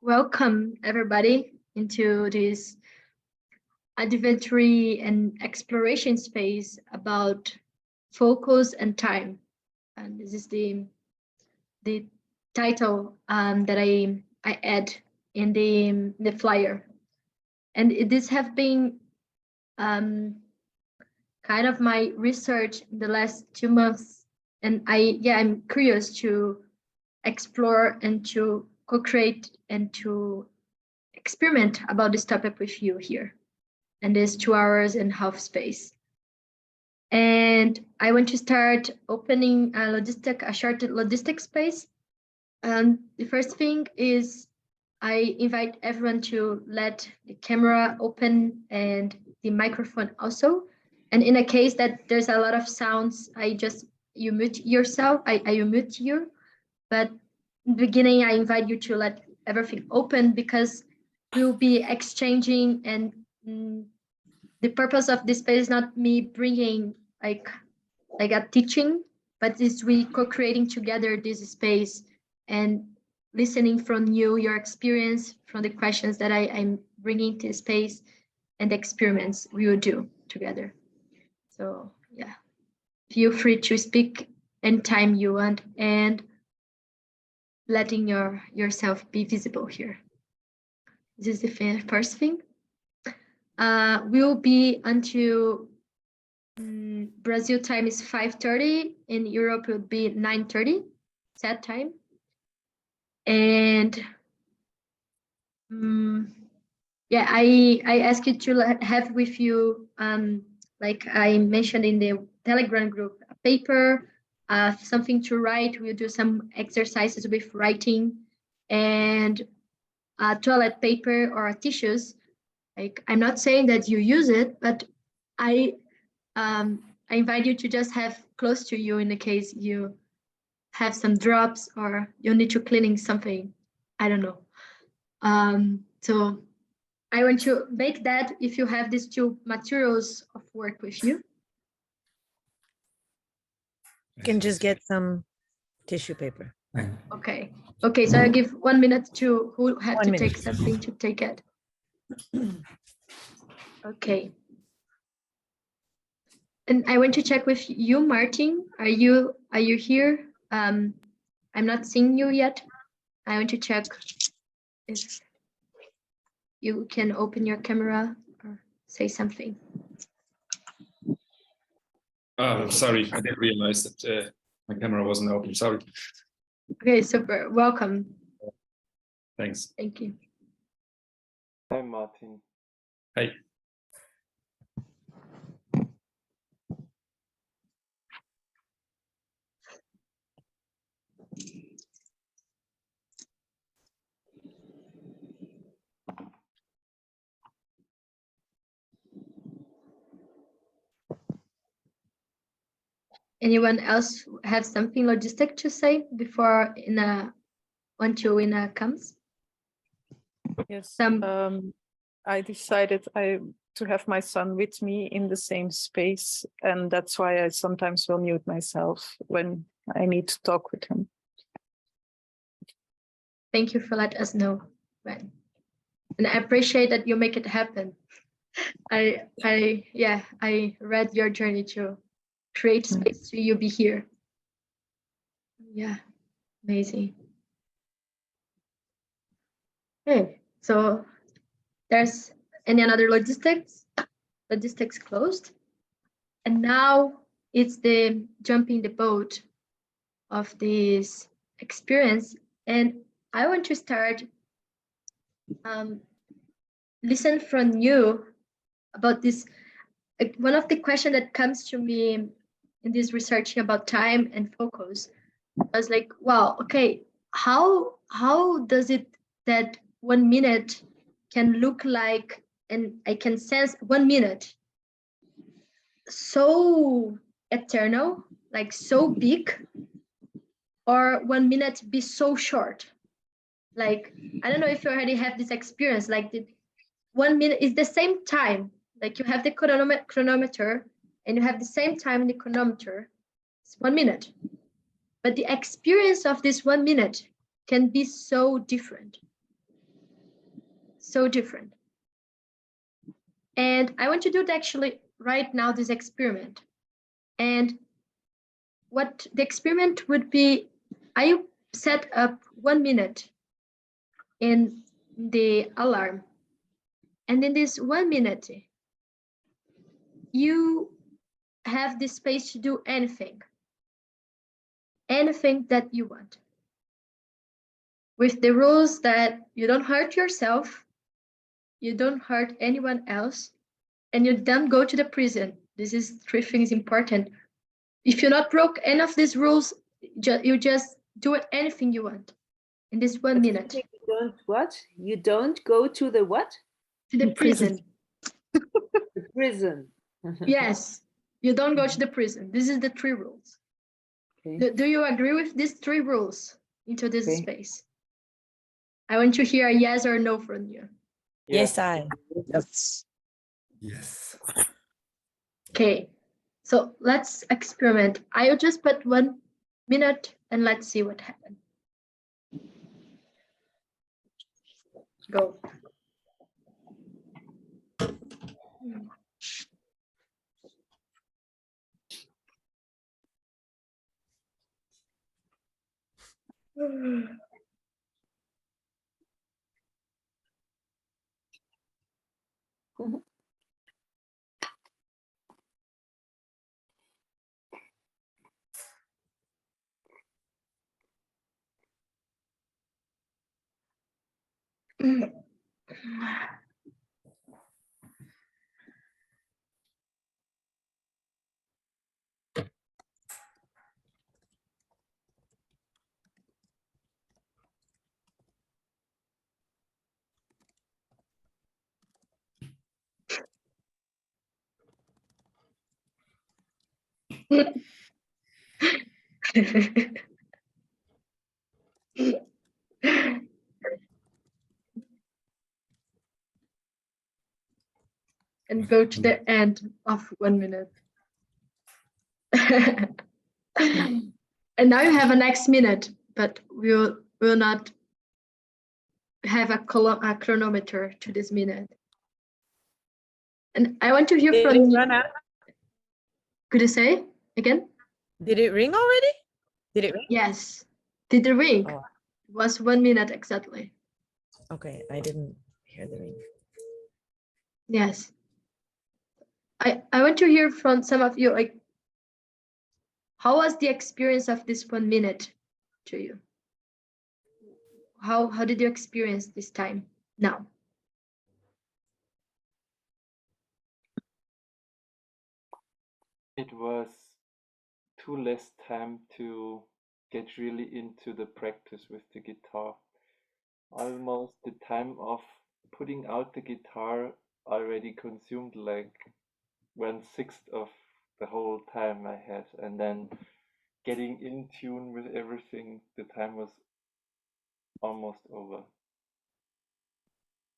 Welcome everybody into this adventure and exploration space about focus and time. And this is the title that I add in the flyer. And this have been kind of my research in the last 2 months. And I'm curious to explore and to co-create and to experiment about this topic with you here in this 2.5 hours space. And I want to start opening a short logistic space. And the first thing is I invite everyone to let the camera open and the microphone also. And in a case that there's a lot of sounds, you mute yourself, I mute you. But in the beginning, I invite you to let everything open because we'll be exchanging, and the purpose of this space is not me bringing like a teaching, but it's we co-creating together this space and listening from you, your experience, from the questions that I'm bringing to the space and the experiments we will do together. So yeah, feel free to speak anytime you want and letting yourself be visible here. This is the first thing. We'll be until Brazil time is 5:30. In Europe, it would be 9:30 set time. And I ask you to have with you, like I mentioned in the Telegram group, a paper, something to write. We'll do some exercises with writing and toilet paper or tissues. Like I'm not saying that you use it, but I invite you to just have close to you in the case you have some drops or you need to cleaning something. I don't know. So I want to make that if you have these two materials of work with you. You can just get some tissue paper. Okay. Okay, so I give 1 minute to who have to take something to take it. Okay. And I want to check with you, Martin. Are you here? I'm not seeing you yet. I want to check if you can open your camera or say something. Sorry, I didn't realize that my camera wasn't open. Sorry. Okay, super. Welcome. Thanks. Thank you. Hi, Martin. Hey. Anyone else have something logistic to say before Ina comes? Yes. I decided to have my son with me in the same space, and that's why I sometimes will mute myself when I need to talk with him. Thank you for letting us know, Ben. And I appreciate that you make it happen. I read your journey to create space so you be here. Yeah, amazing. Okay, so there's any other logistics? Logistics closed. And now it's the jumping the boat of this experience. And I want to start listen from you about this. One of the questions that comes to me in this researching about time and focus, I was like, wow, okay, how does it that 1 minute can look like, and I can sense 1 minute so eternal, like so big, or 1 minute be so short? Like, I don't know if you already have this experience, like the 1 minute is the same time, like you have the chronometer and you have the same time in the chronometer, it's 1 minute. But the experience of this 1 minute can be so different. so different. And I want to do actually right now this experiment. And what the experiment would be, I set up 1 minute in the alarm. And in this 1 minute, you have the space to do anything that you want. With the rules that you don't hurt yourself, you don't hurt anyone else, and you don't go to the prison. This is 3 things important. If you not broke any of these rules, you just do anything you want in this 1 minute. You don't what? You don't go to the what? To the prison. The prison. Yes, you don't go to the prison. This is the 3 rules. Okay. Do you agree with these 3 rules into this Okay. space? I want to hear a yes or no from you. Yes, I. Yes. Yes. Okay, so let's experiment. I'll just put 1 minute and let's see what happens. Go. And go to the end of 1 minute. And now you have a next minute, but we'll not have a chronometer to this minute. And I want to hear Did from it you. run out? Could you say again? Did it ring already? Did it ring? Yes. Did the ring? Oh. It was 1 minute exactly. Okay, I didn't hear the ring. Yes. I want to hear from some of you, like, how was the experience of this 1 minute to you? How did you experience this time now? It was too less time to get really into the practice with the guitar. Almost the time of putting out the guitar already consumed like 1/6 of the whole time I had, and then getting in tune with everything, the time was almost over.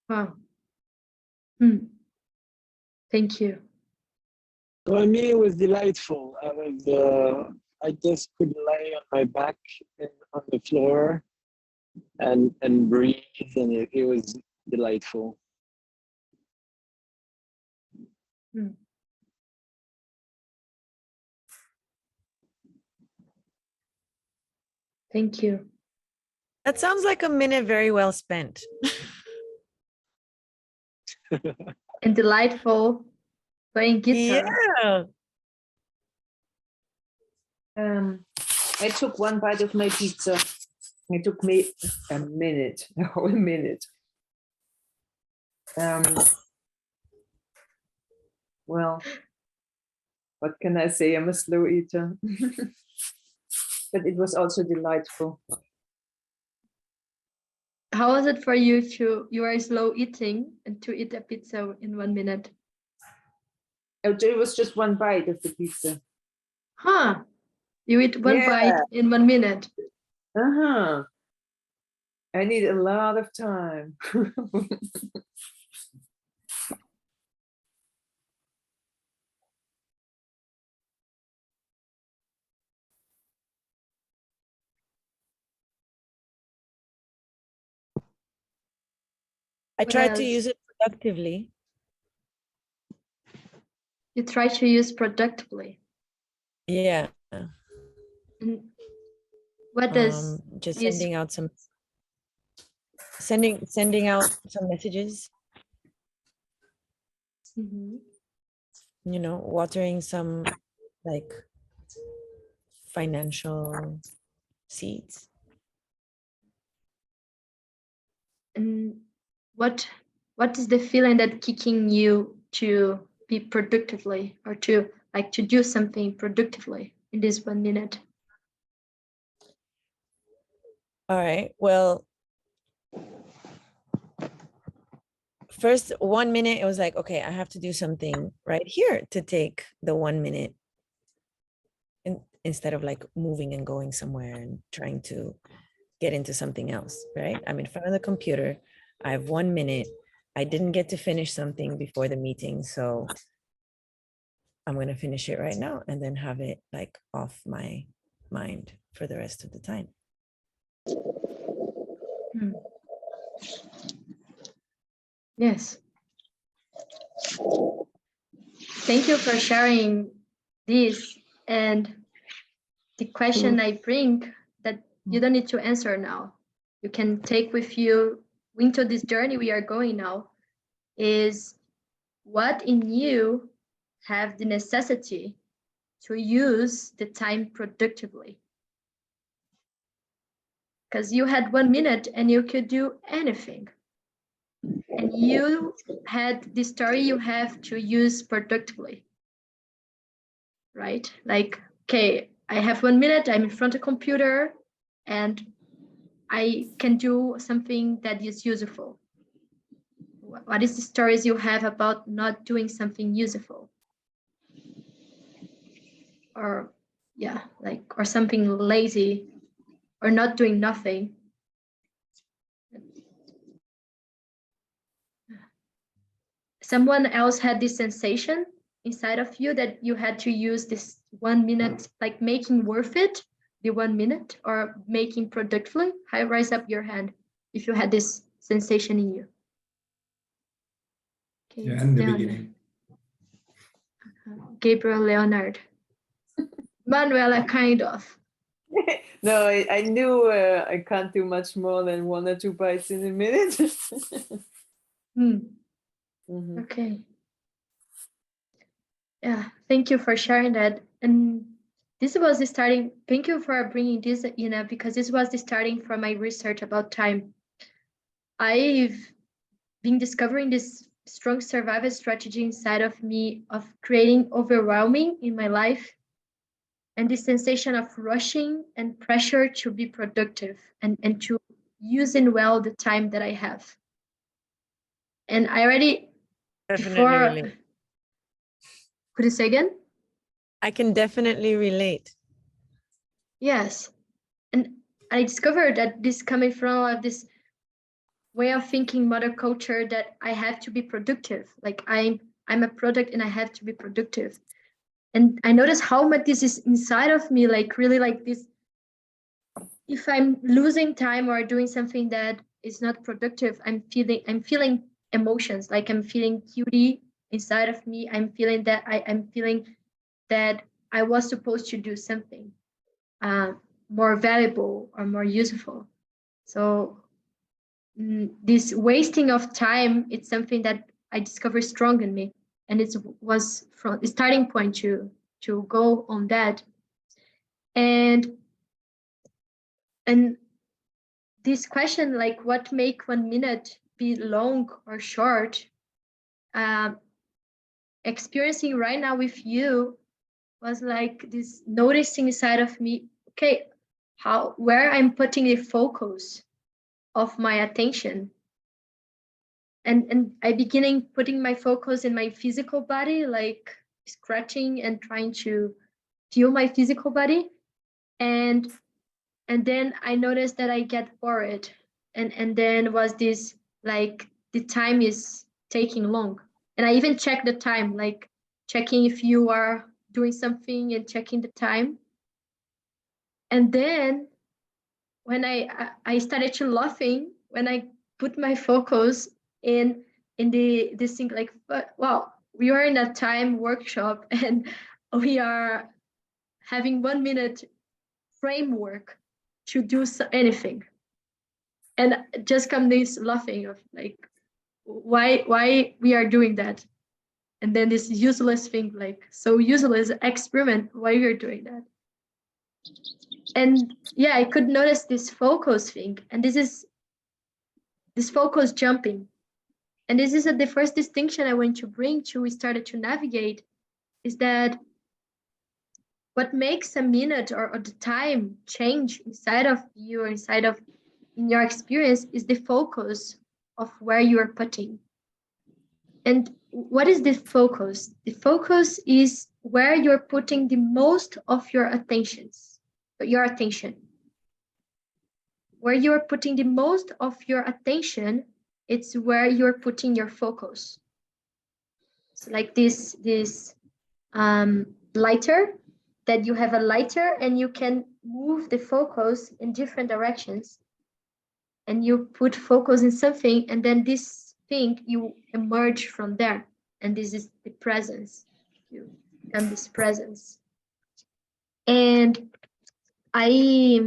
Wow. Thank you. For me, it was delightful. I just could lay on my back on the floor and breathe, and it was delightful. Thank you. That sounds like a minute very well spent. And delightful playing guitar. Yeah. I took 1 bite of my pizza. It took me a minute, a whole minute. Well, what can I say? I'm a slow eater. But it was also delightful. How was it for you you are slow eating and to eat a pizza in 1 minute? It was just 1 bite of the pizza. Huh. You eat 1 Yeah. bite in 1 minute. Uh-huh. I need a lot of time. I try to else? use it productively. You try to use productively. Yeah. And what does Just this? sending out some messages, Mhm. you know, watering some like financial seeds. And what is the feeling that kicking you to be productively or to like to do something productively in this 1 minute? All right. Well, first 1 minute, it was like, okay, I have to do something right here to take the 1 minute instead of like moving and going somewhere and trying to get into something else, right? I'm in front of the computer. I have 1 minute. I didn't get to finish something before the meeting, so I'm going to finish it right now and then have it like off my mind for the rest of the time. Yes. Thank you for sharing this. And the question I bring that you don't need to answer now, you can take with you into this journey we are going now, is what in you have the necessity to use the time productively? Because you had 1 minute and you could do anything. And you had the story you have to use productively, right? Like, okay, I have 1 minute, I'm in front of a computer, and I can do something that is useful. What is the stories you have about not doing something useful? Or yeah, like, or something lazy, or not doing nothing. Someone else had this sensation inside of you that you had to use this 1 minute, like making worth it, the 1 minute, or making productively? Raise up your hand if you had this sensation in you. Okay, Yeah, in the Leonard. beginning. Gabriel, Leonard. Manuela, kind of. No, I knew I can't do much more than 1 or 2 bites in a minute. Okay. Yeah, thank you for sharing that. And this was the starting. Thank you for bringing this, Ina, because this was the starting for my research about time. I've been discovering this strong survival strategy inside of me of creating overwhelming in my life, and this sensation of rushing and pressure to be productive and to using well the time that I have. And I already, Definitely relate. could you say again? I can definitely relate. Yes. And I discovered that this coming from this way of thinking mother culture that I have to be productive. Like I'm a product and I have to be productive. And I notice how much this is inside of me, like really like this. If I'm losing time or doing something that is not productive, I'm feeling emotions, like I'm feeling guilty inside of me. I'm feeling that I'm feeling that I was supposed to do something more valuable or more useful. So this wasting of time, it's something that I discovered strong in me, and it was from the starting point to go on that. And this question, like what make 1 minute be long or short, experiencing right now with you was like this noticing inside of me, okay, where I'm putting the focus of my attention. And I beginning putting my focus in my physical body, like scratching and trying to feel my physical body. And then I noticed that I get bored. And then was this like the time is taking long. And I even check the time, like checking if you are doing something and checking the time. And then when I started to laughing, when I put my focus in this thing like, but wow, we are in a time workshop and we are having 1 minute framework to do anything, and just come this laughing of like, why we are doing that, and then this useless thing, like so useless experiment, why you're doing that. And yeah, I could notice this focus thing, and this focus jumping. And this is the first distinction I want to bring to we started to navigate, is that what makes a minute or the time change inside of you or inside of in your experience is the focus of where you are putting. And what is the focus? The focus is where you're putting the most of your attention. Where you're putting the most of your attention, it's where you're putting your focus. So like this lighter, that you have a lighter and you can move the focus in different directions, and you put focus in something, and then this thing, you emerge from there, and this is the presence. You become this presence. And I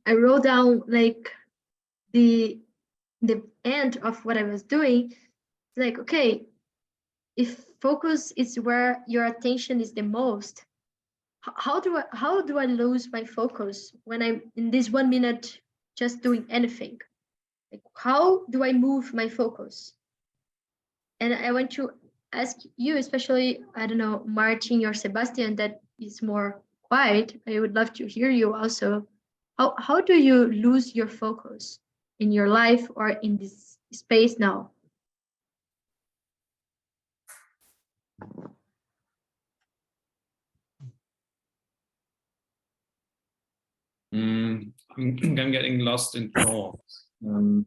wrote down like the end of what I was doing. Like, okay, if focus is where your attention is the most, how do I lose my focus when I'm in this 1 minute just doing anything? Like, how do I move my focus? And I want to ask you, especially, I don't know, Martin or Sebastian, that is more quiet. I would love to hear you also. How do you lose your focus in your life or in this space now? I'm getting lost in thoughts. In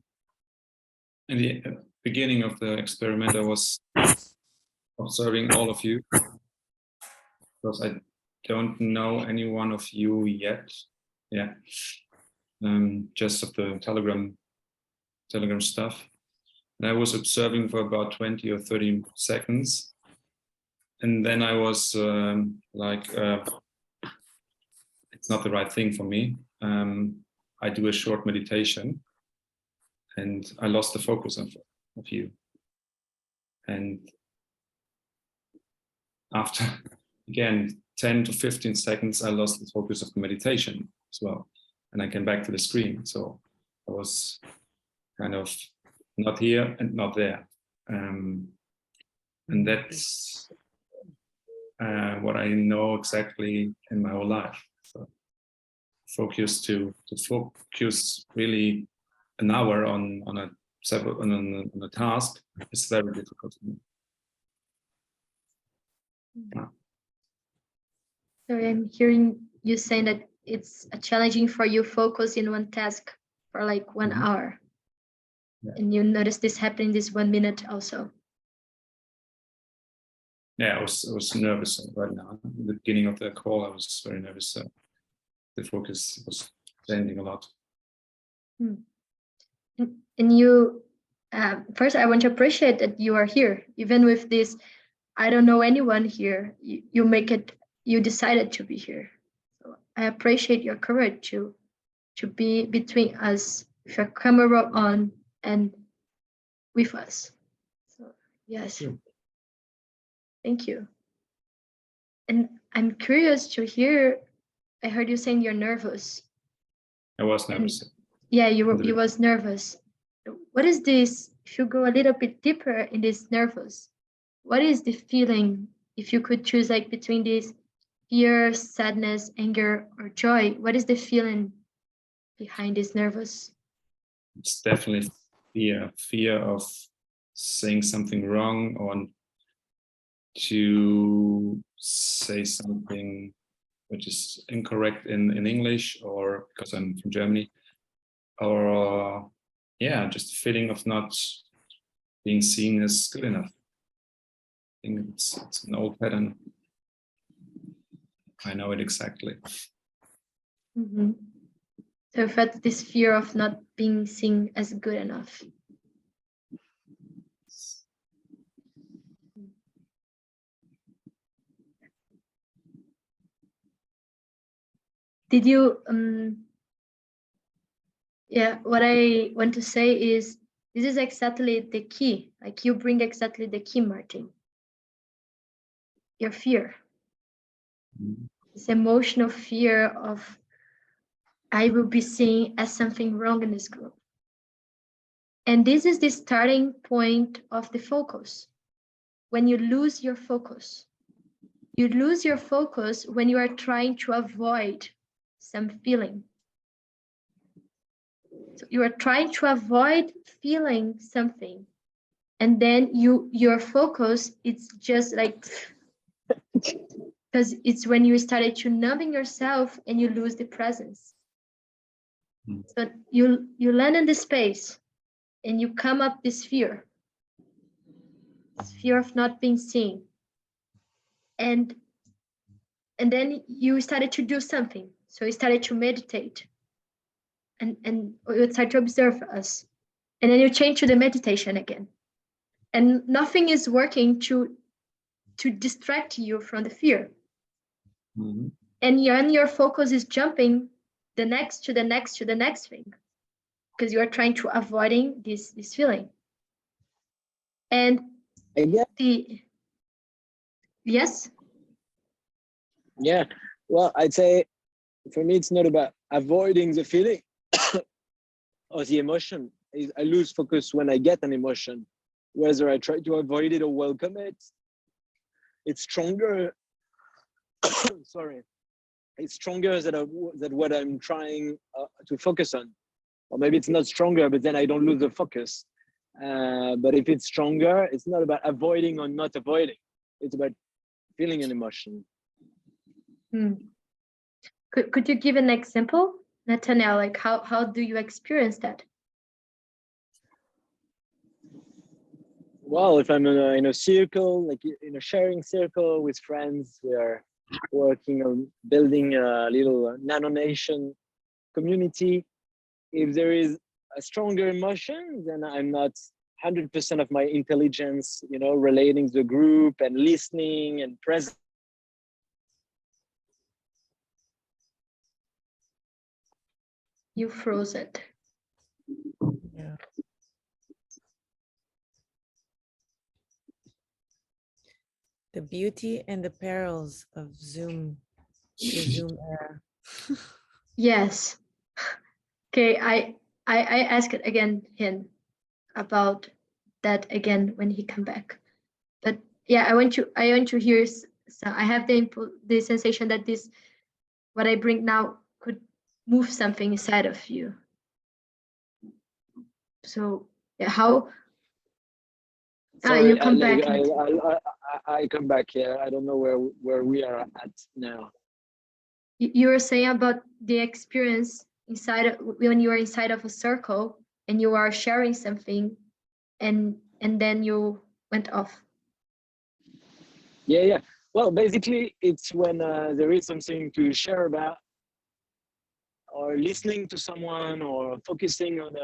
the beginning of the experiment, I was observing all of you because I don't know any one of you yet. Yeah, just of the Telegram stuff. And I was observing for about 20 or 30 seconds, and then I was like, it's not the right thing for me. I do a short meditation, and I lost the focus of you. And after, again, 10 to 15 seconds, I lost the focus of the meditation as well. And I came back to the screen. So I was kind of not here and not there. And that's what I know exactly in my whole life. So focus to focus really an hour on a task is very difficult for me. Yeah. So I'm hearing you saying that it's challenging for you focus in one task for like 1 hour. Yeah. And you notice this happening this 1 minute also. Yeah, I was nervous right now. In the beginning of the call, I was very nervous. The focus was changing a lot. And you, first, I want to appreciate that you are here, even with this. I don't know anyone here. You decided to be here. So I appreciate your courage to be between us with your camera on and with us. So yes, thank you. And I'm curious to hear. I heard you saying you're nervous. I was nervous. Yeah, you was nervous. What is this? If you go a little bit deeper in this nervous, what is the feeling? If you could choose like between this fear, sadness, anger, or joy, what is the feeling behind this nervous? It's definitely fear of saying something wrong or to say something which is incorrect in English, or because I'm from Germany, or yeah, just a feeling of not being seen as good enough. I think it's an old pattern. I know it exactly. Mm-hmm. So I felt this fear of not being seen as good enough. did you yeah, what I want to say is this is exactly the key. Like you bring exactly the key, Martin. Your fear. This emotional fear of I will be seen as something wrong in this group. And this is the starting point of the focus. When you lose your focus, you lose your focus when you are trying to avoid some feeling. So you are trying to avoid feeling something, and then your focus, it's just like, because it's when you started to numbing yourself and you lose the presence. So you land in the space and you come up this fear of not being seen, and then you started to do something. So you started to meditate, and you start to observe us, and then you change to the meditation again, and nothing is working to distract you from the fear. Mm-hmm. And your focus is jumping the next to the next to the next thing, because you are trying to avoiding this feeling. And Again, yes. yeah. Well, I'd say for me, it's not about avoiding the feeling or the emotion. I lose focus when I get an emotion, whether I try to avoid it or welcome it. It's stronger. Sorry, it's stronger than what I'm trying to focus on. Or maybe it's not stronger, but then I don't lose the focus. But if it's stronger, it's not about avoiding or not avoiding. It's about feeling an emotion. Could you give an example, Nathaniel? Like how do you experience that? Well, if I'm in a circle, like in a sharing circle with friends, we are working on building a little nano nation community. If there is a stronger emotion, then I'm not 100% of my intelligence, relating to the group and listening and present. You froze it. Yeah. The beauty and the perils of Zoom, the Zoom era. Yes. Okay, I ask it again him about that again when he come back. But yeah, I want to hear. So I have the sensation that this what I bring now could move something inside of you. So yeah, how? Sorry, You come back. I come back here. I don't know where we are at now. You were saying about the experience when you are inside of a circle and you are sharing something, and then you went off. Yeah. Well, basically, it's when there is something to share about, or listening to someone, or focusing on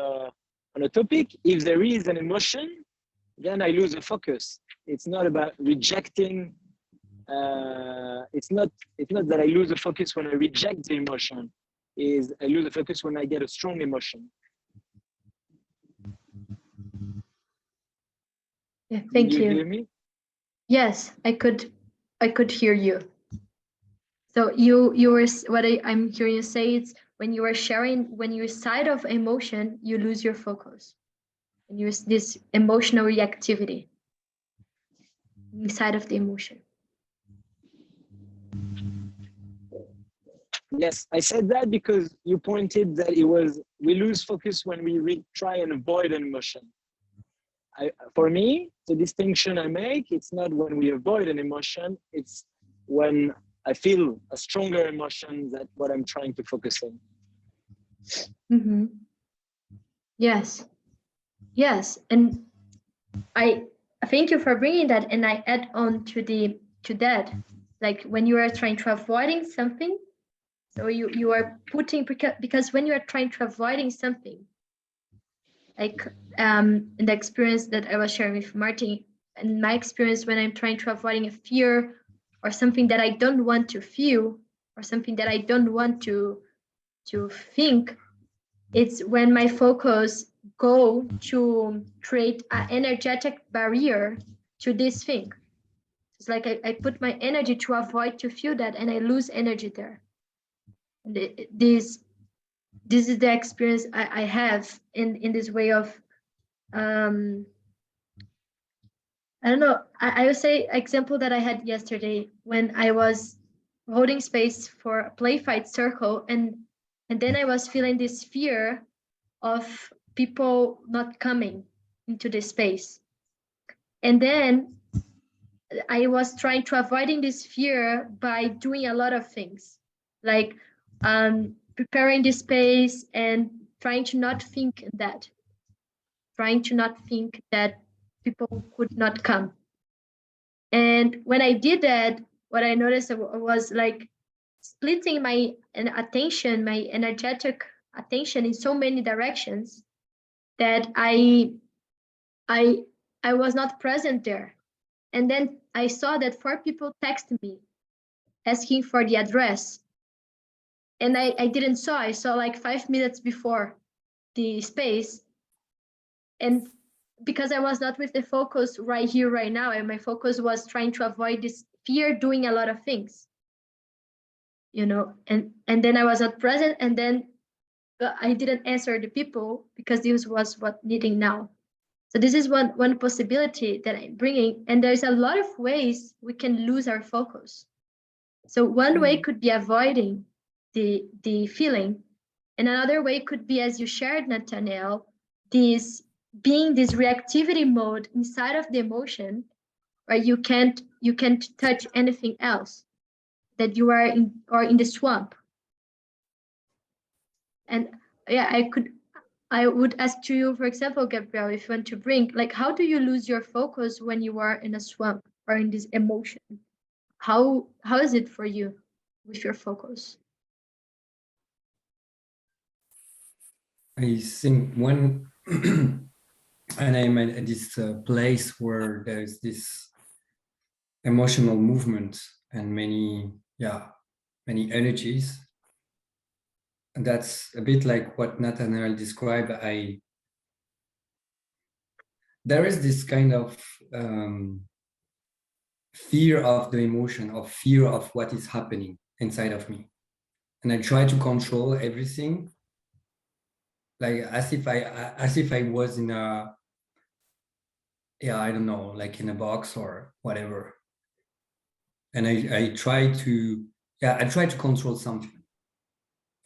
a topic. If there is an emotion, then I lose the focus. It's not about rejecting. It's not that I lose the focus when I reject the emotion. Is I lose the focus when I get a strong emotion. Yeah, thank Did you. you hear me? Yes, I could hear you. So you were I'm hearing you say, it's when you are sharing, when you're inside of emotion, you lose your focus, and you this emotional reactivity inside of the emotion. Yes, I said that because you pointed that we lose focus when we try and avoid an emotion. For me, the distinction I make, it's not when we avoid an emotion, it's when I feel a stronger emotion than what I'm trying to focus on. Mm-hmm. Yes, and I thank you for bringing that, and I add on to that, like when you are trying to avoiding something, so you are putting, because when you are trying to avoiding something, like in the experience that I was sharing with Martin, and my experience when I'm trying to avoiding a fear or something that I don't want to feel or something that I don't want to think, it's when my focus go to create an energetic barrier to this thing. It's like I put my energy to avoid to feel that, and I lose energy there. And this is the experience I have in this way of I don't know. I would say example that I had yesterday when I was holding space for a play fight circle, and then I was feeling this fear of people not coming into the space. And then I was trying to avoiding this fear by doing a lot of things, like preparing the space and trying to not think that people could not come. And when I did that, what I noticed was like splitting my attention, my energetic attention in so many directions that I was not present there. And then I saw that 4 people texted me asking for the address. And I didn't saw, I saw like 5 minutes before the space. And because I was not with the focus right here, right now, and my focus was trying to avoid this fear doing a lot of things, you know, and then I was not present, and then I didn't answer the people because this was what needing now. So this is one possibility that I'm bringing, and there's a lot of ways we can lose our focus. So one way could be avoiding the feeling, and another way could be, as you shared, Nathaniel, this being this reactivity mode inside of the emotion, where you can't touch anything else, that you are in the swamp. And yeah, I would ask to you, for example, Gabriel, if you want to bring, like, how do you lose your focus when you are in a swamp or in this emotion? How is it for you with your focus? I think when and I'm at this place where there's this emotional movement and many energies, and that's a bit like what Nathaniel described. There is this kind of fear of the emotion, of fear of what is happening inside of me, and I try to control everything, like as if I was in a, I don't know, like in a box or whatever. And I try to control something.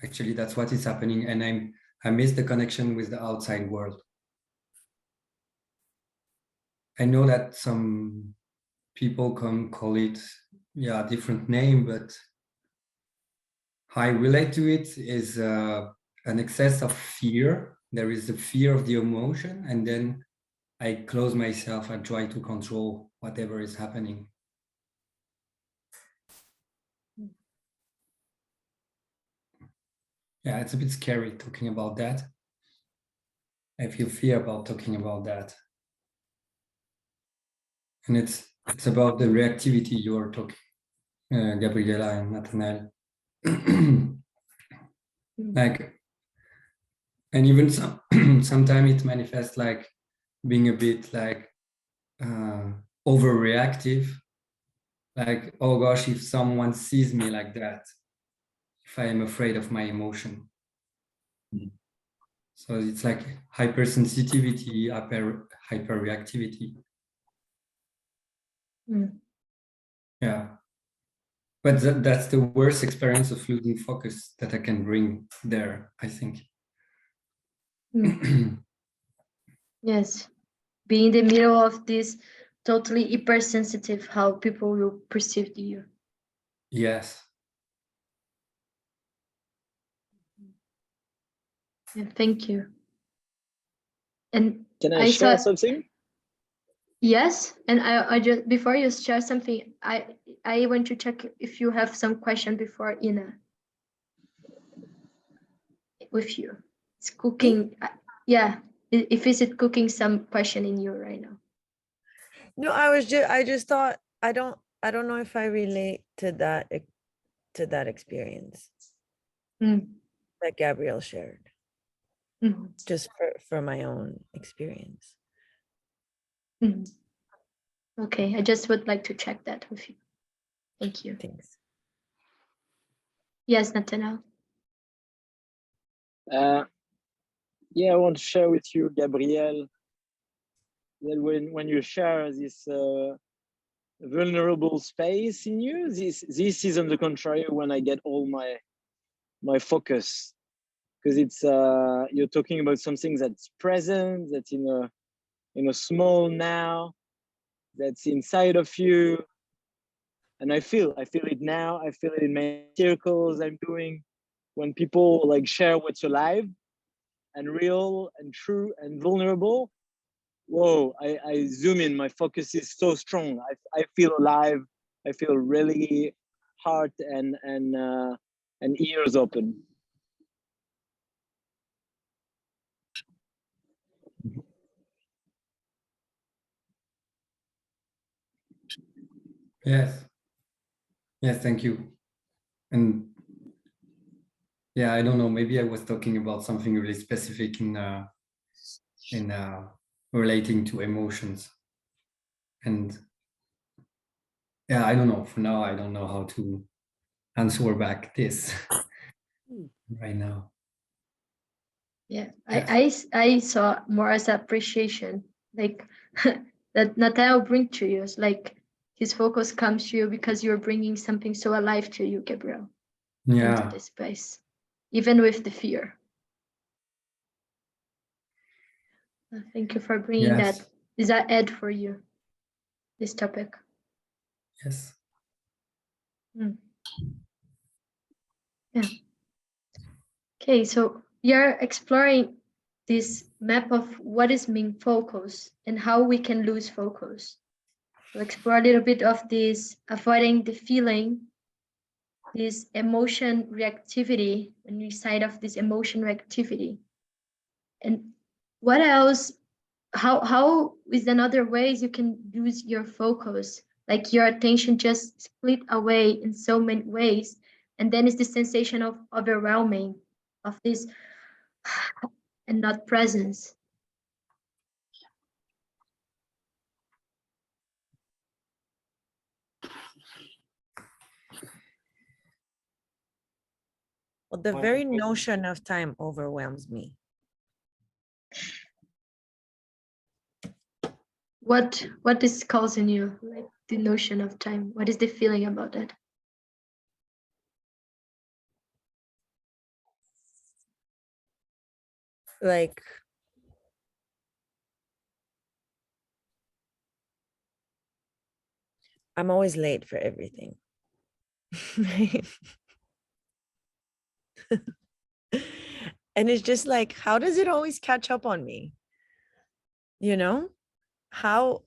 Actually, that's what is happening, and I miss the connection with the outside world. I know that some people can call it a different name, but how I relate to it is an excess of fear. There is the fear of the emotion, and then I close myself and try to control whatever is happening. Yeah, it's a bit scary talking about that. I feel fear about talking about that. And it's about the reactivity you are talking, Gabriela and Nathanael. Like, and even sometimes it manifests like being a bit like overreactive. Like, oh gosh, if someone sees me like that, if I am afraid of my emotion. So it's like hypersensitivity, hyperreactivity. Yeah. But that's the worst experience of losing focus that I can bring there, I think. Yes, be in the middle of this totally hypersensitive, how people will perceive you. Yes. Yeah, thank you. And Can I share something? Yes, and I just, before you share something, I want to check if you have some question before Ina. With you, it's cooking. Yeah, if is it cooking some question in you right now? No, I just thought I don't know if I relate to that to that experience Mm. that Gabrielle shared, Mhm. just for my own experience. Mhm. Okay, I just would like to check that with you. Thank you. Thanks. Yes, Nathaniel. Yeah, I want to share with you, Gabrielle, that when you share this vulnerable space in you, this is on the contrary when I get all my focus, because it's you're talking about something that's present, that's in a small now, that's inside of you, and I feel it now. I feel it in my circles I'm doing, when people like share what's alive and real and true and vulnerable. Whoa, I zoom in, my focus is so strong. I feel alive. I feel really heart and ears open. Yes. Yes, thank you. And yeah, I don't know, maybe I was talking about something really specific in relating to emotions. And yeah, I don't know. For now, I don't know how to answer back this right now. Yeah, Yes. I saw more as appreciation, like that Nathaniel bring to you. It's like his focus comes to you because you're bringing something so alive to you, Gabriel, into Yeah. this space, even with the fear. Thank you for bringing that. Yes. Is that ed for you, this topic? Yes. Mm. Yeah. Okay, so you're exploring this map of what is mean focus and how we can lose focus. We'll explore a little bit of this avoiding the feeling, this emotion reactivity, and we side of this emotion reactivity. And what else? How is another ways you can lose your focus? Like your attention just split away in so many ways, and then it's the sensation of overwhelming, of this and not presence. Well, the My very question- notion of time overwhelms me. What is causing you, like the notion of time? What is the feeling about that? Like, I'm always late for everything. And it's just like, how does it always catch up on me? You know, how,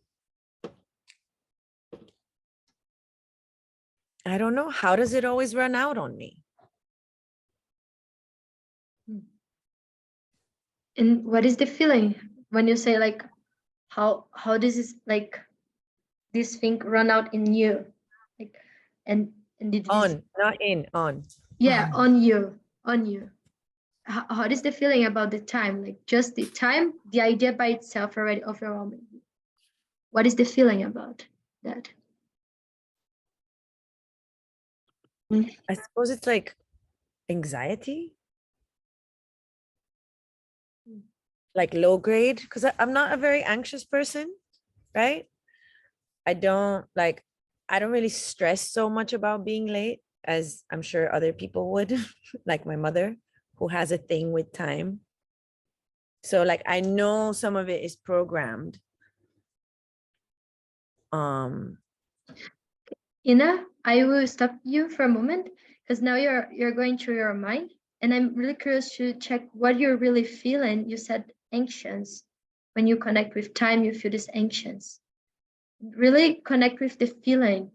I don't know, how does it always run out on me? And what is the feeling when you say like how this is like this thing run out in you? Like and did this On, not in, on. yeah on you on you. How is the feeling about the time? Like just the time, the idea by itself already overwhelming you. What is the feeling about that? I suppose it's like anxiety, like low grade, because I'm not a very anxious person, right? I don't really stress so much about being late as I'm sure other people would, like my mother, who has a thing with time. So like I know some of it is programmed. Ina, I will stop you for a moment because now you're going through your mind, and I'm really curious to check what you're really feeling. You said anxious. When you connect with time, you feel this anxious. Really connect with the feeling.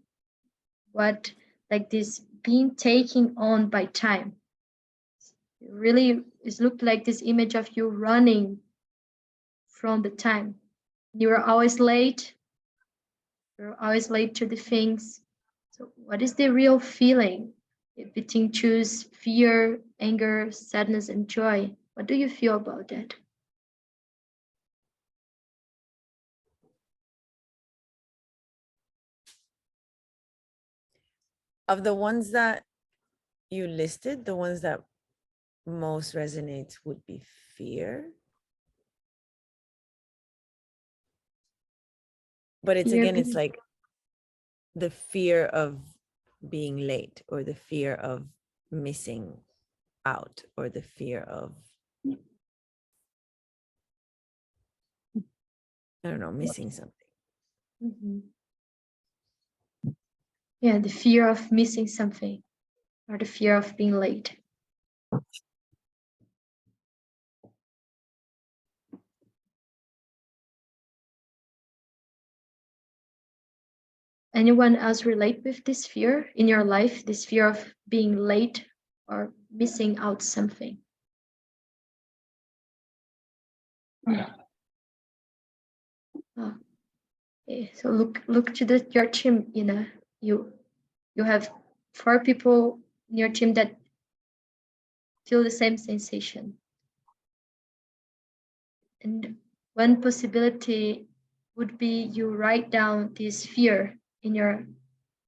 What like this being taken on by time. Really, it looked like this image of you running from the time. You were always late. You're always late to the things. So what is the real feeling If you can choose fear, anger, sadness, and joy, what do you feel about that? Of the ones that you listed, the ones that most resonates would be fear. But it's Fear again, it's being- like the fear of being late, or the fear of missing out, or the fear of, I don't know, missing something. Mhm. Yeah, the fear of missing something, or the fear of being late. Anyone else relate with this fear in your life, this fear of being late or missing out something? Oh, okay. So look to your team, you have 4 people in your team that feel the same sensation. And one possibility would be you write down this fear in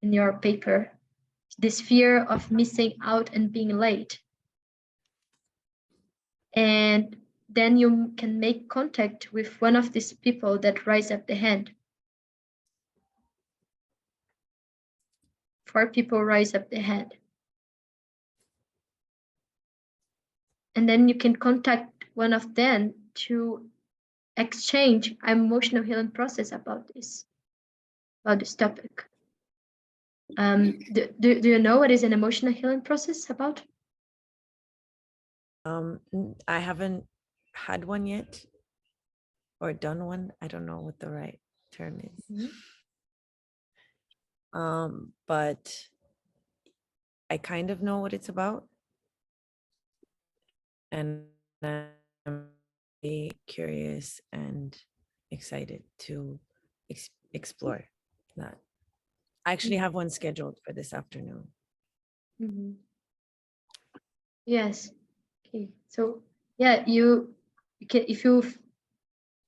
your paper, this fear of missing out and being late. And then you can make contact with one of these people that raise up the hand. 4 people raise up the hand. And then you can contact one of them to exchange an emotional healing process about this topic. Do you know what is an emotional healing process about? I haven't had one yet, or done one. I don't know what the right term is. But I kind of know what it's about, and I'm really curious and excited to explore that. I actually have one scheduled for this afternoon. Yes. Okay. So yeah, you can, if you've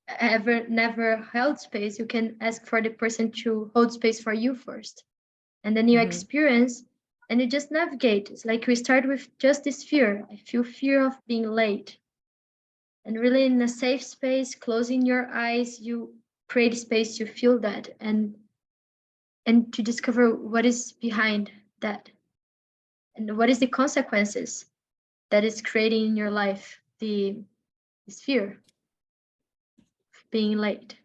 ever never held space, you can ask for the person to hold space for you first, and then you experience, and you just navigate. It's like we start with just this fear. I feel fear of being late, and really in a safe space, closing your eyes, you create space to feel that, and to discover what is behind that, and what is the consequences that is creating in your life, this fear of being late.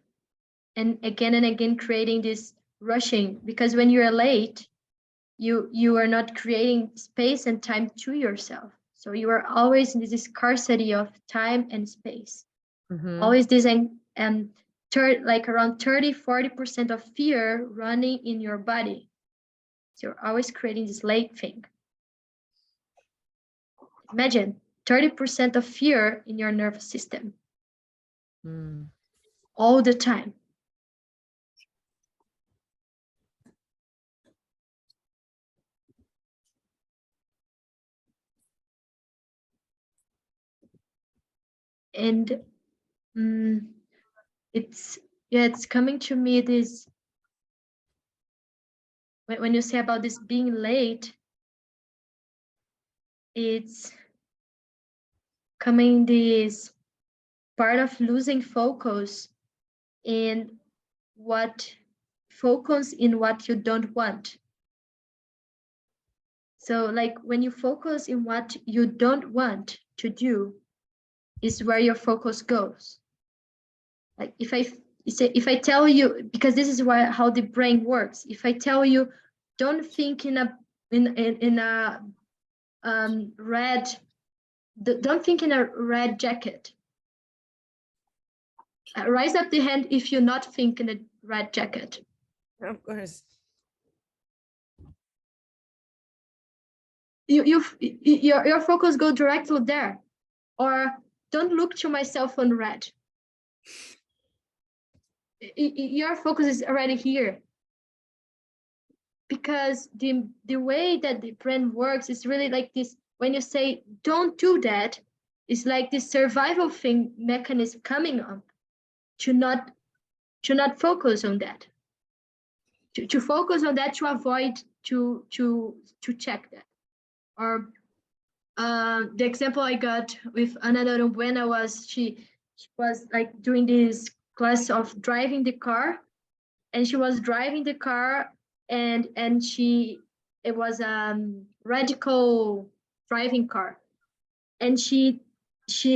And again creating this rushing, because when you're late, you are not creating space and time to yourself. So you are always in this scarcity of time and space. Always this like around 30-40% of fear running in your body. So you're always creating this late thing. Imagine 30% of fear in your nervous system all the time. And it's coming to me, this, when you say about this being late, it's coming this part of losing focus in what you don't want. So like when you focus in what you don't want to do is where your focus goes. Like if I tell you, because this is how the brain works. If I tell you, don't think in a red, don't think in a red jacket. Raise up the hand if you not think in a red jacket. Of course. Your focus go directly there. Or don't look to myself on red. Your focus is already here. because the way that the brain works is really like this. When you say don't do that, it's like this survival thing mechanism coming up to not focus on that, to focus on that, to avoid to check that. Or the example I got with Ana Noronbuena was she was like doing this class of driving the car, and she was driving the car, and it was radical driving car, and she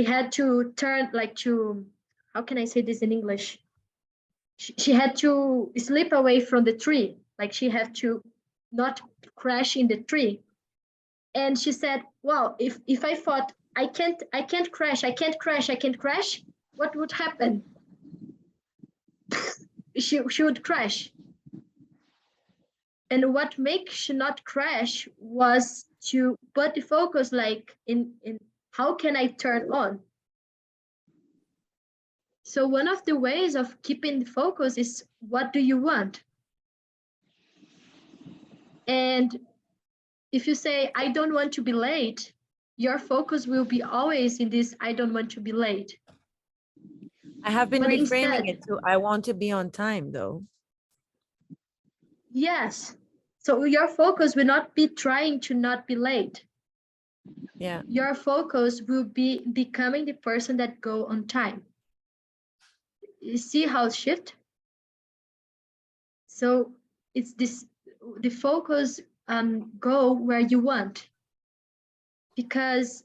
had to turn, like, to, how can I say this in English? She had to slip away from the tree, like she had to not crash in the tree. And she said, well, if I thought I can't crash, what would happen? she would crash. And what makes she not crash was to put the focus, like, in how can I turn on? So one of the ways of keeping the focus is, what do you want? And if you say, I don't want to be late, your focus will be always in this, I don't want to be late. I have been But reframing instead, it to, I want to be on time though. yes. So your focus will not be trying to not be late. Yeah. Your focus will be becoming the person that go on time. You see how it shift? So it's this, the focus go where you want, because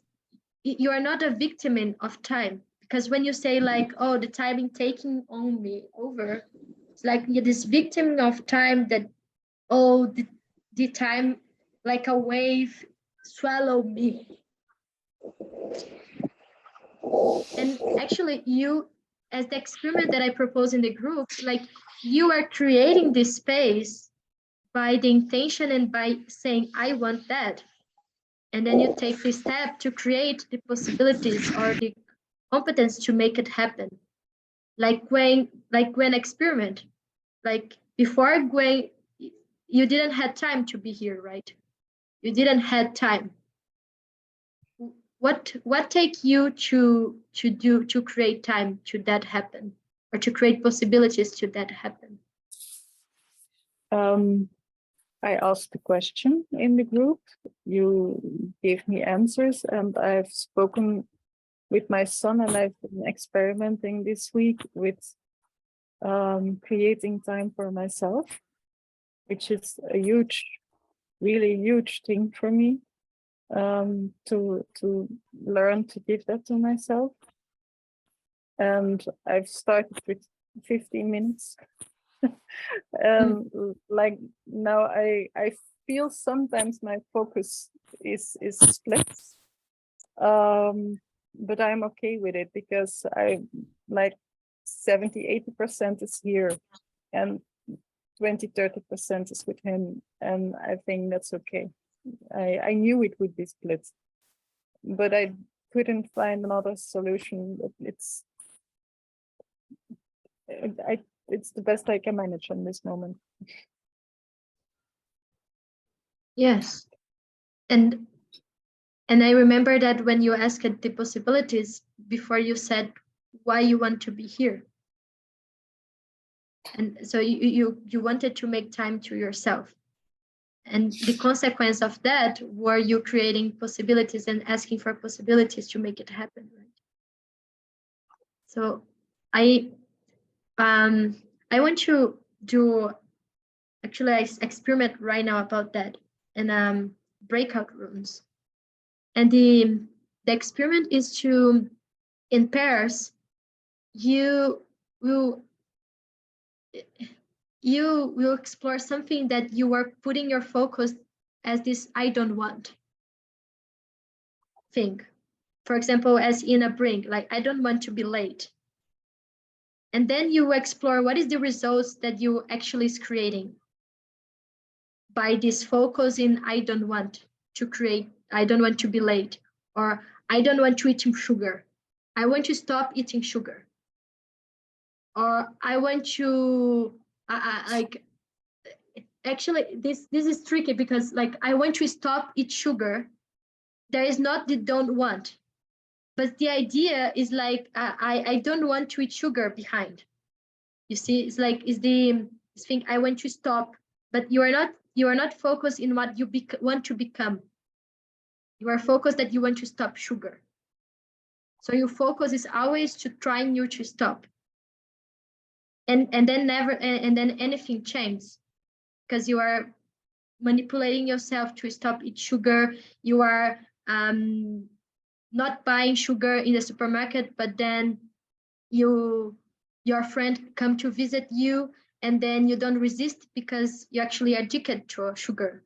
you are not a victim of time. Because when you say, like, oh, the timing taking on me over, it's like you're this victim of time, that, oh, the time, like a wave, swallow me. And actually, you, as the experiment that I propose in the group, like, you are creating this space by the intention and by saying, I want that. And then you take the step to create the possibilities or the competence to make it happen. Like when experiment, like before Gwen, you didn't have time to be here, right? You didn't have time. What take you to create time to that happen, or to create possibilities to that happen? I asked a question in the group. You gave me answers, and I've spoken with my son, and I've been experimenting this week with creating time for myself, which is a huge, really huge thing for me, to learn to give that to myself. And I've started with 15 minutes. Like now I feel sometimes my focus is split, but I'm okay with it, because I, like, 70-80% is here and 20-30% is with him, and I think that's okay. I knew it would be split, but I couldn't find another solution. But it's the best I can manage in this moment. Yes. And I remember that when you asked the possibilities before, you said why you want to be here. And so you wanted to make time to yourself. And the consequence of that were you creating possibilities and asking for possibilities to make it happen, right? So I want to do, actually, I experiment right now about that in breakout rooms. And the experiment is to, in pairs, you will explore something that you are putting your focus as this I don't want thing. For example, as in a bring, like, I don't want to be late. And then you explore what is the results that you actually is creating by this focus in I don't want to create, I don't want to be late, or I don't want to eat sugar. I want to stop eating sugar. Or I want to, like, actually this is tricky because like I want to stop eat sugar. There is not the don't want, but the idea is like I don't want to eat sugar behind. You see, it's like is the thing I want to stop, but you are not focused in what you want to become. You are focused that you want to stop sugar. So your focus is always to trying you to stop. And then never and then anything changes because you are manipulating yourself to stop eat sugar. You are not buying sugar in the supermarket, but then your friend come to visit you and then you don't resist because you actually are addicted to sugar.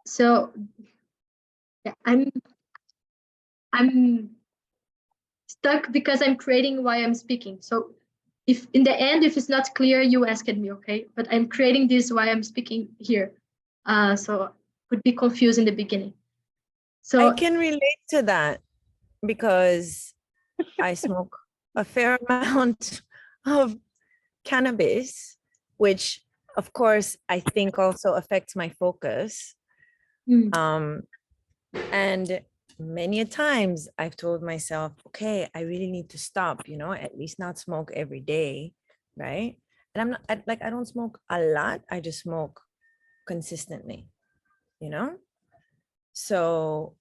So yeah, I'm stuck because I'm creating why I'm speaking. So if in the end, if it's not clear, you ask me, okay? But I'm creating this why I'm speaking here. So would be confused in the beginning. So I can relate to that because I smoke a fair amount of cannabis, which of course I think also affects my focus. And many a times I've told myself, okay, I really need to stop, you know, at least not smoke every day, right? And I'm not I don't smoke a lot. I just smoke consistently, you know? So,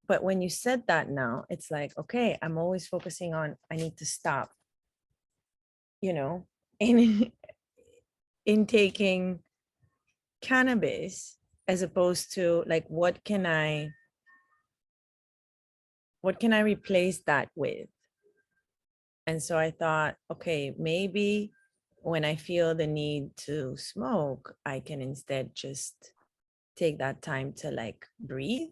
but when you said that now, it's like, okay, I'm always focusing on, I need to stop, you know, in taking cannabis as opposed to like, what can I replace that with? And so I thought, okay, maybe when I feel the need to smoke, I can instead just take that time to like breathe.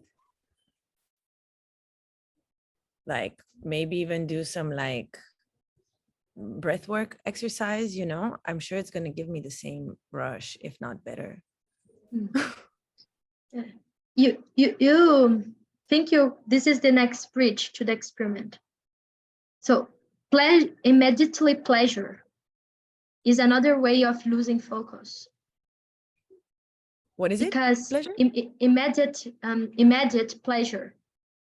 Like maybe even do some like breath work exercise, you know, I'm sure it's going to give me the same rush, if not better. you think this is the next bridge to the experiment. So immediately pleasure is another way of losing focus. What is because it? Pleasure? Immediate pleasure.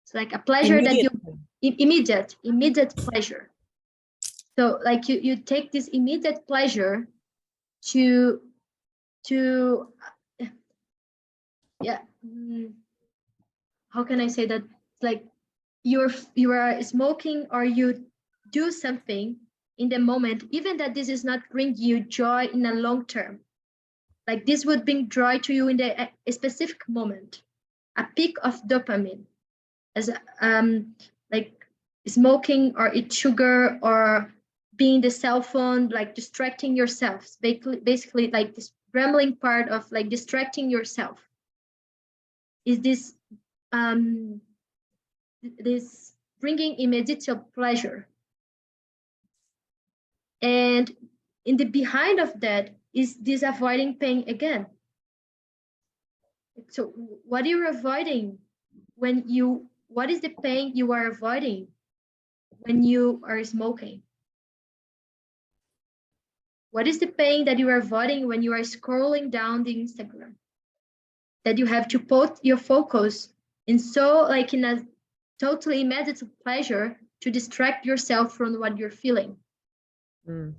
It's like a pleasure that you immediate pleasure. So like you take this immediate pleasure to yeah, how can I say that? It's like you are smoking or you do something in the moment, even that this is not bring you joy in a long term. Like this would bring joy to you in a specific moment, a peak of dopamine, as like smoking or eat sugar or being the cell phone, like distracting yourself. Basically like this rambling part of like distracting yourself is this this bringing immediate pleasure. And in the behind of that is this avoiding pain again. So what are you avoiding what is the pain you are avoiding when you are smoking? What is the pain that you are avoiding when you are scrolling down the Instagram? That you have to put your focus in so like in a totally immediate pleasure to distract yourself from what you're feeling. And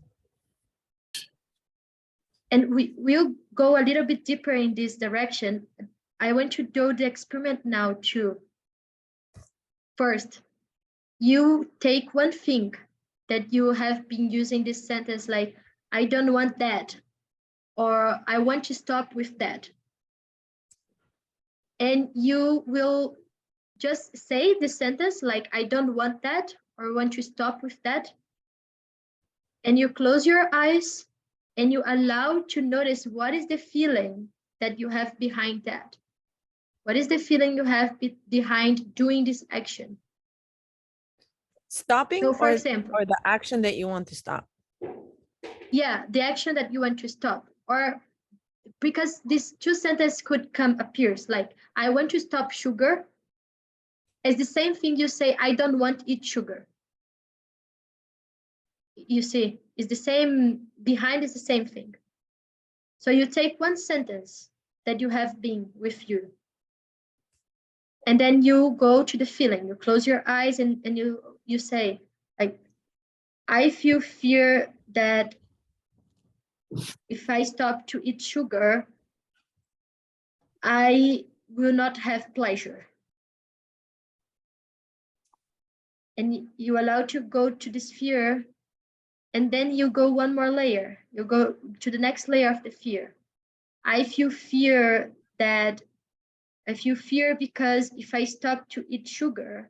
we'll go a little bit deeper in this direction. I want to do the experiment now too. First, you take one thing that you have been using this sentence like, I don't want that, or I want to stop with that. And you will just say the sentence like, I don't want that, or want to stop with that. And you close your eyes and you allow to notice what is the feeling that you have behind that. What is the feeling you have behind doing this action? Stopping, so for example, or the action that you want to stop? Yeah, the action that you want to stop. Or because these two sentences could appears like, I want to stop sugar, as the same thing you say, I don't want to eat sugar. you see, is the same, behind is the same thing. So you take one sentence that you have been with you, and then you go to the feeling. You close your eyes and you say, like, I feel fear that if I stop to eat sugar, I will not have pleasure. And you allow to go to this fear, and then you go one more layer. You go to the next layer of the fear. I feel fear because if I stop to eat sugar,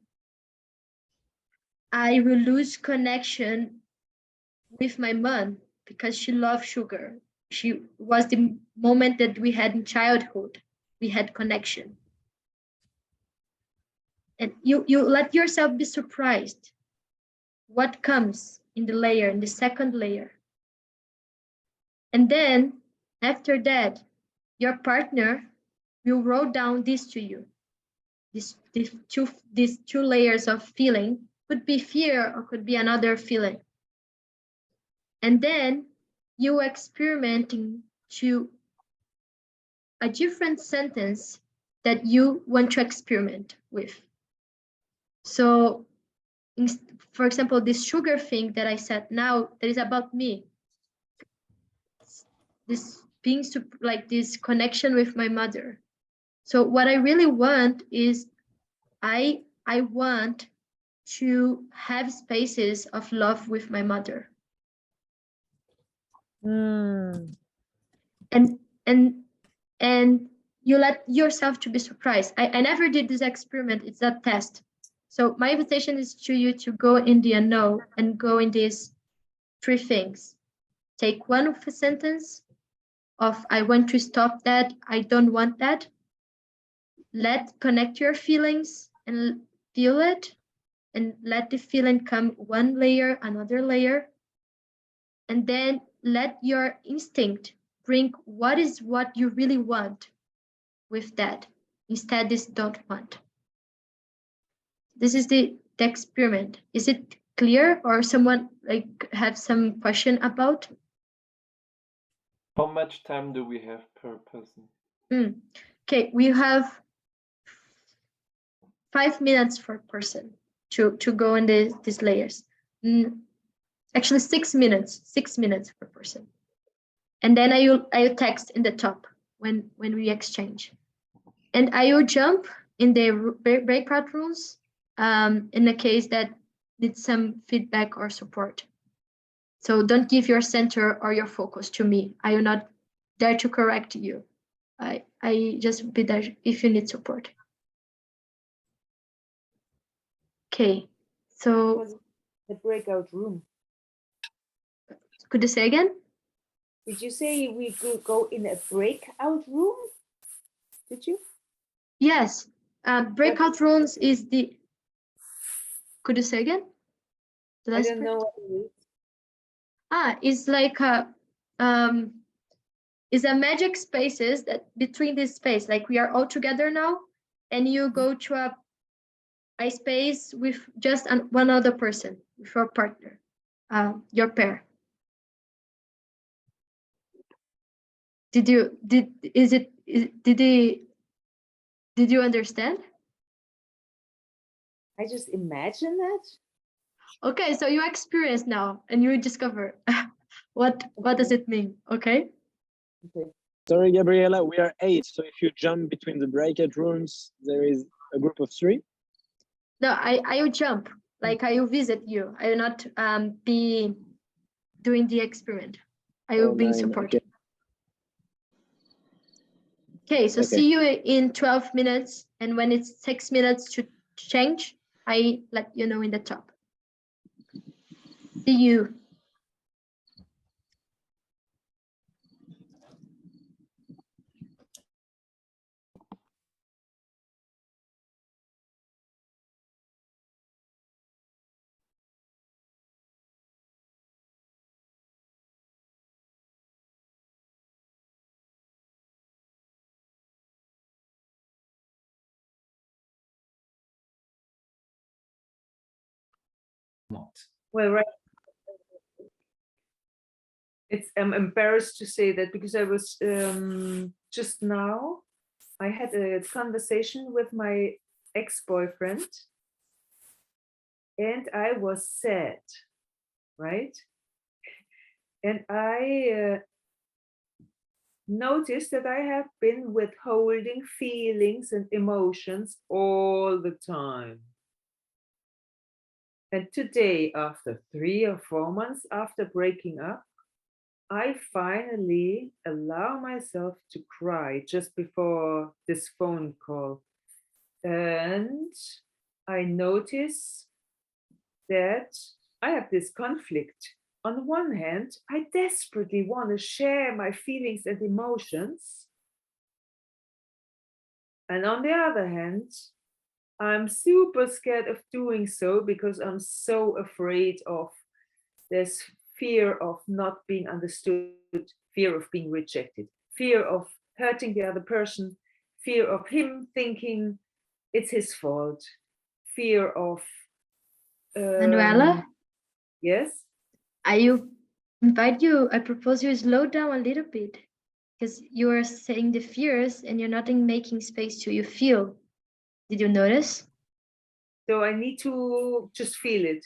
I will lose connection with my mom because she loved sugar. She was the moment that we had in childhood. We had connection. And you let yourself be surprised what comes in the second layer. And then after that, your partner will roll down this to you. These two layers of feeling could be fear or could be another feeling. And then you experimenting to a different sentence that you want to experiment with. So, for example, this sugar thing that I said now, that is about me. This being like this connection with my mother. So what I really want is I want to have spaces of love with my mother. Mm. And you let yourself to be surprised. I never did this experiment. It's a test. So my invitation is to you to go in the unknown and go in these three things. Take one of a sentence of I want to stop that, I don't want that. Connect your feelings and feel it, and let the feeling come one layer, another layer. And then let your instinct bring what you really want with that. Instead, this don't want. This is the experiment. Is it clear, or someone like have some question about? How much time do we have per person? Okay, we have 5 minutes per person to go in these layers. Actually 6 minutes, 6 minutes per person. And then I will text in the top when we exchange. And I will jump in the breakout rooms in the case that needs some feedback or support. So don't give your center or your focus to me. I will not dare to correct you. I just be there if you need support. Okay, so The breakout room. could you say again? Did you say we could go in a breakout room? Did you? Yes, breakout rooms is the. Could you say again? I don't know what it is. It's like it's a magic spaces that between this space, like we are all together now, and you go to a space with just one other person, with your partner, your pair. Did you understand? I just imagine that. Okay, so you experience now and you discover what does it mean, okay? Okay. Sorry, Gabriela, we are 8. So if you jump between the breakout rooms, there is a group of 3. No, I will jump, like I will visit you. I will not be doing the experiment. I will be in 9, support. okay. Okay, so Okay. see you in 12 minutes, and when it's 6 minutes to change, I let you know in the top. See you. Not. Well, right. I'm embarrassed to say that because I was just now, I had a conversation with my ex-boyfriend and I was sad, right? And I noticed that I have been withholding feelings and emotions all the time. And today, after 3 or 4 months after breaking up, I finally allow myself to cry just before this phone call. And I notice that I have this conflict. On one hand, I desperately want to share my feelings and emotions. And on the other hand, I'm super scared of doing so because I'm so afraid of this fear of not being understood, fear of being rejected, fear of hurting the other person, fear of him thinking it's his fault, fear of Manuela, yes. I propose you slow down a little bit because you are saying the fears and you're not making space to you feel. Did you notice? So I need to just feel it.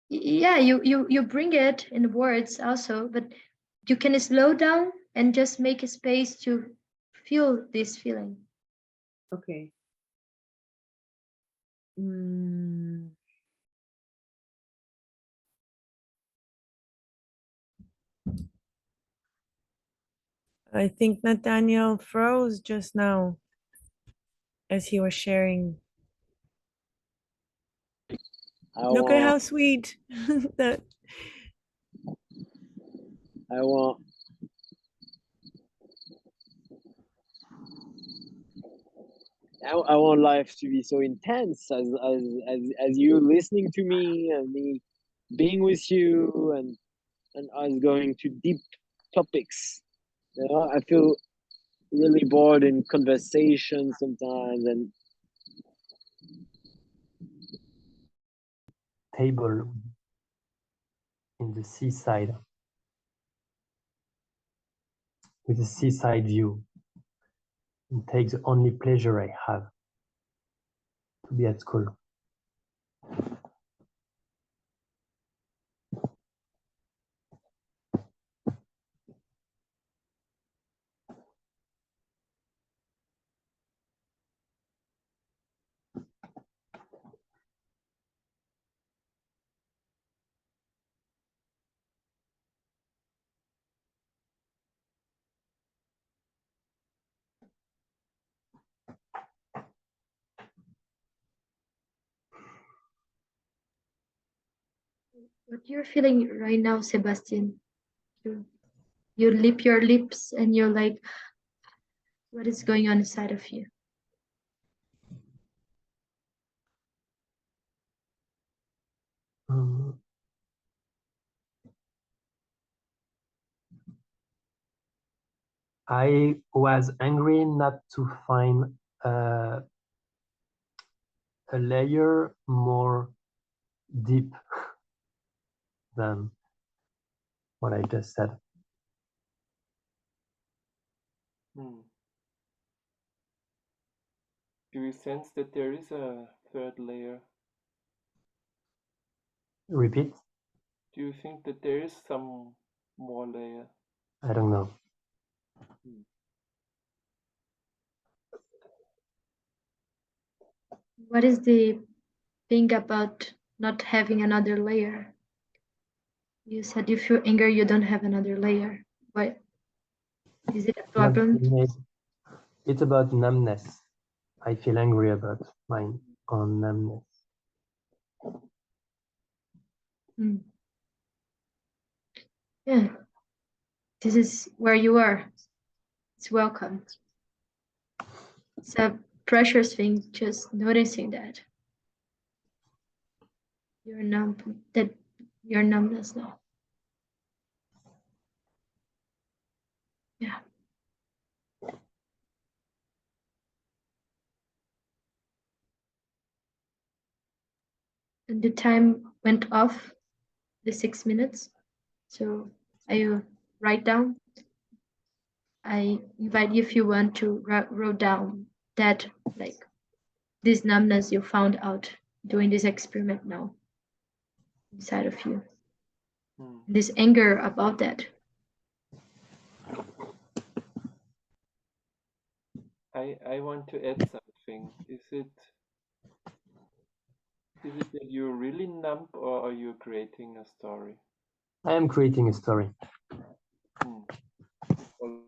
Yeah, you bring it in words also, but you can slow down and just make a space to feel this feeling. Okay. I think Nathaniel froze just now as he was sharing. I Look at want, how sweet that. I want, I want life to be so intense as you listening to me and me being with you and us going to deep topics. You know, I feel really bored in conversation sometimes and table in the seaside with a seaside view and take the only pleasure I have to be at school. What you're feeling right now, Sebastian, you lip your lips and you're like, what is going on inside of you? I was angry not to find a layer more deep than what I just said. Do you sense that there is a third layer? Repeat? Do you think that there is some more layer? I don't know. What is the thing about not having another layer? You said if you anger, you don't have another layer. What is it a Not problem? It's about numbness. I feel angry about my own numbness. Yeah, this is where you are. It's welcome. It's a precious thing, just noticing that you're numb, that you're numbness now. Yeah. And the time went off, the 6 minutes. So are you write down. I invite you if you want to write down that, like, this numbness you found out doing this experiment now inside of you. This anger about that. I want to add something. Is it that you're really numb, or are you creating a story? I am creating a story. Well,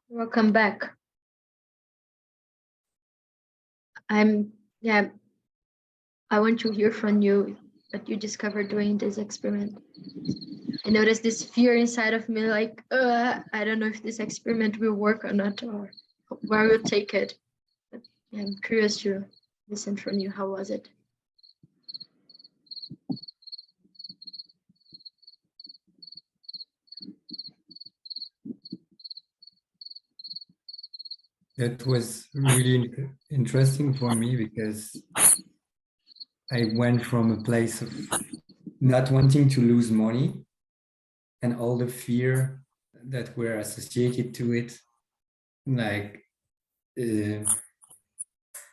Welcome back. I want to hear from you what you discovered doing this experiment. I noticed this fear inside of me, like, I don't know if this experiment will work or not, or where we'll take it. But yeah, I'm curious to listen from you. How was it? That was really interesting for me because I went from a place of not wanting to lose money and all the fear that were associated to it, like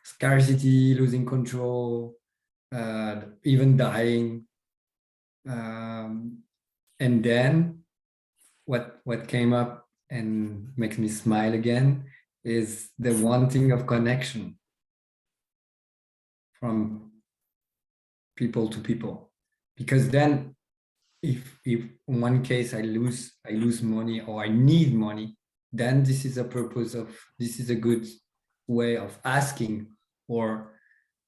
scarcity, losing control, even dying. And then what came up and makes me smile again is the wanting of connection from people to people. Because then if in one case I lose money or I need money, then this is a good way of asking or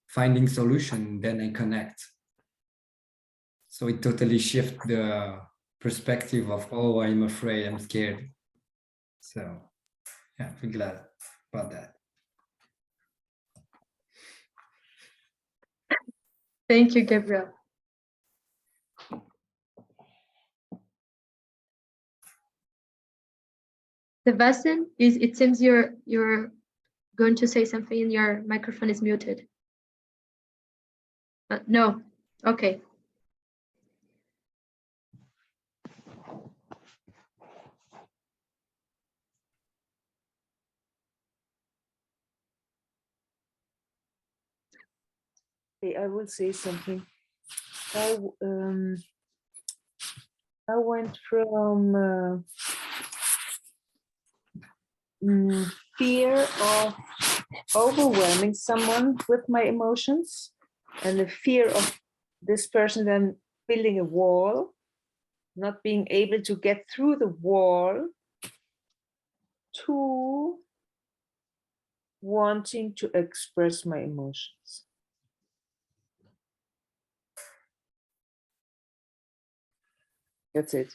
finding solution, then I connect. So it totally shifts the perspective of, oh, I'm afraid, I'm scared. So yeah, I'm glad about that. Thank you, Gabriel. Sebastian, it seems you're going to say something and your microphone is muted. No, okay. Okay, I will say something. I went from fear of overwhelming someone with my emotions and the fear of this person then building a wall, not being able to get through the wall, to wanting to express my emotions. That's it.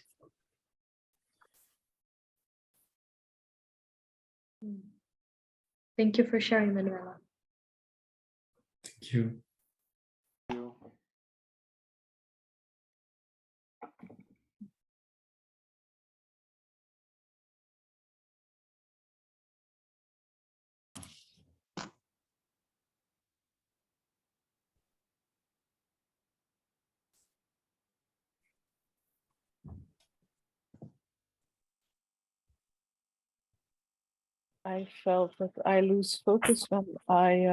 Thank you for sharing, Manuela. Thank you. I felt that I lose focus when I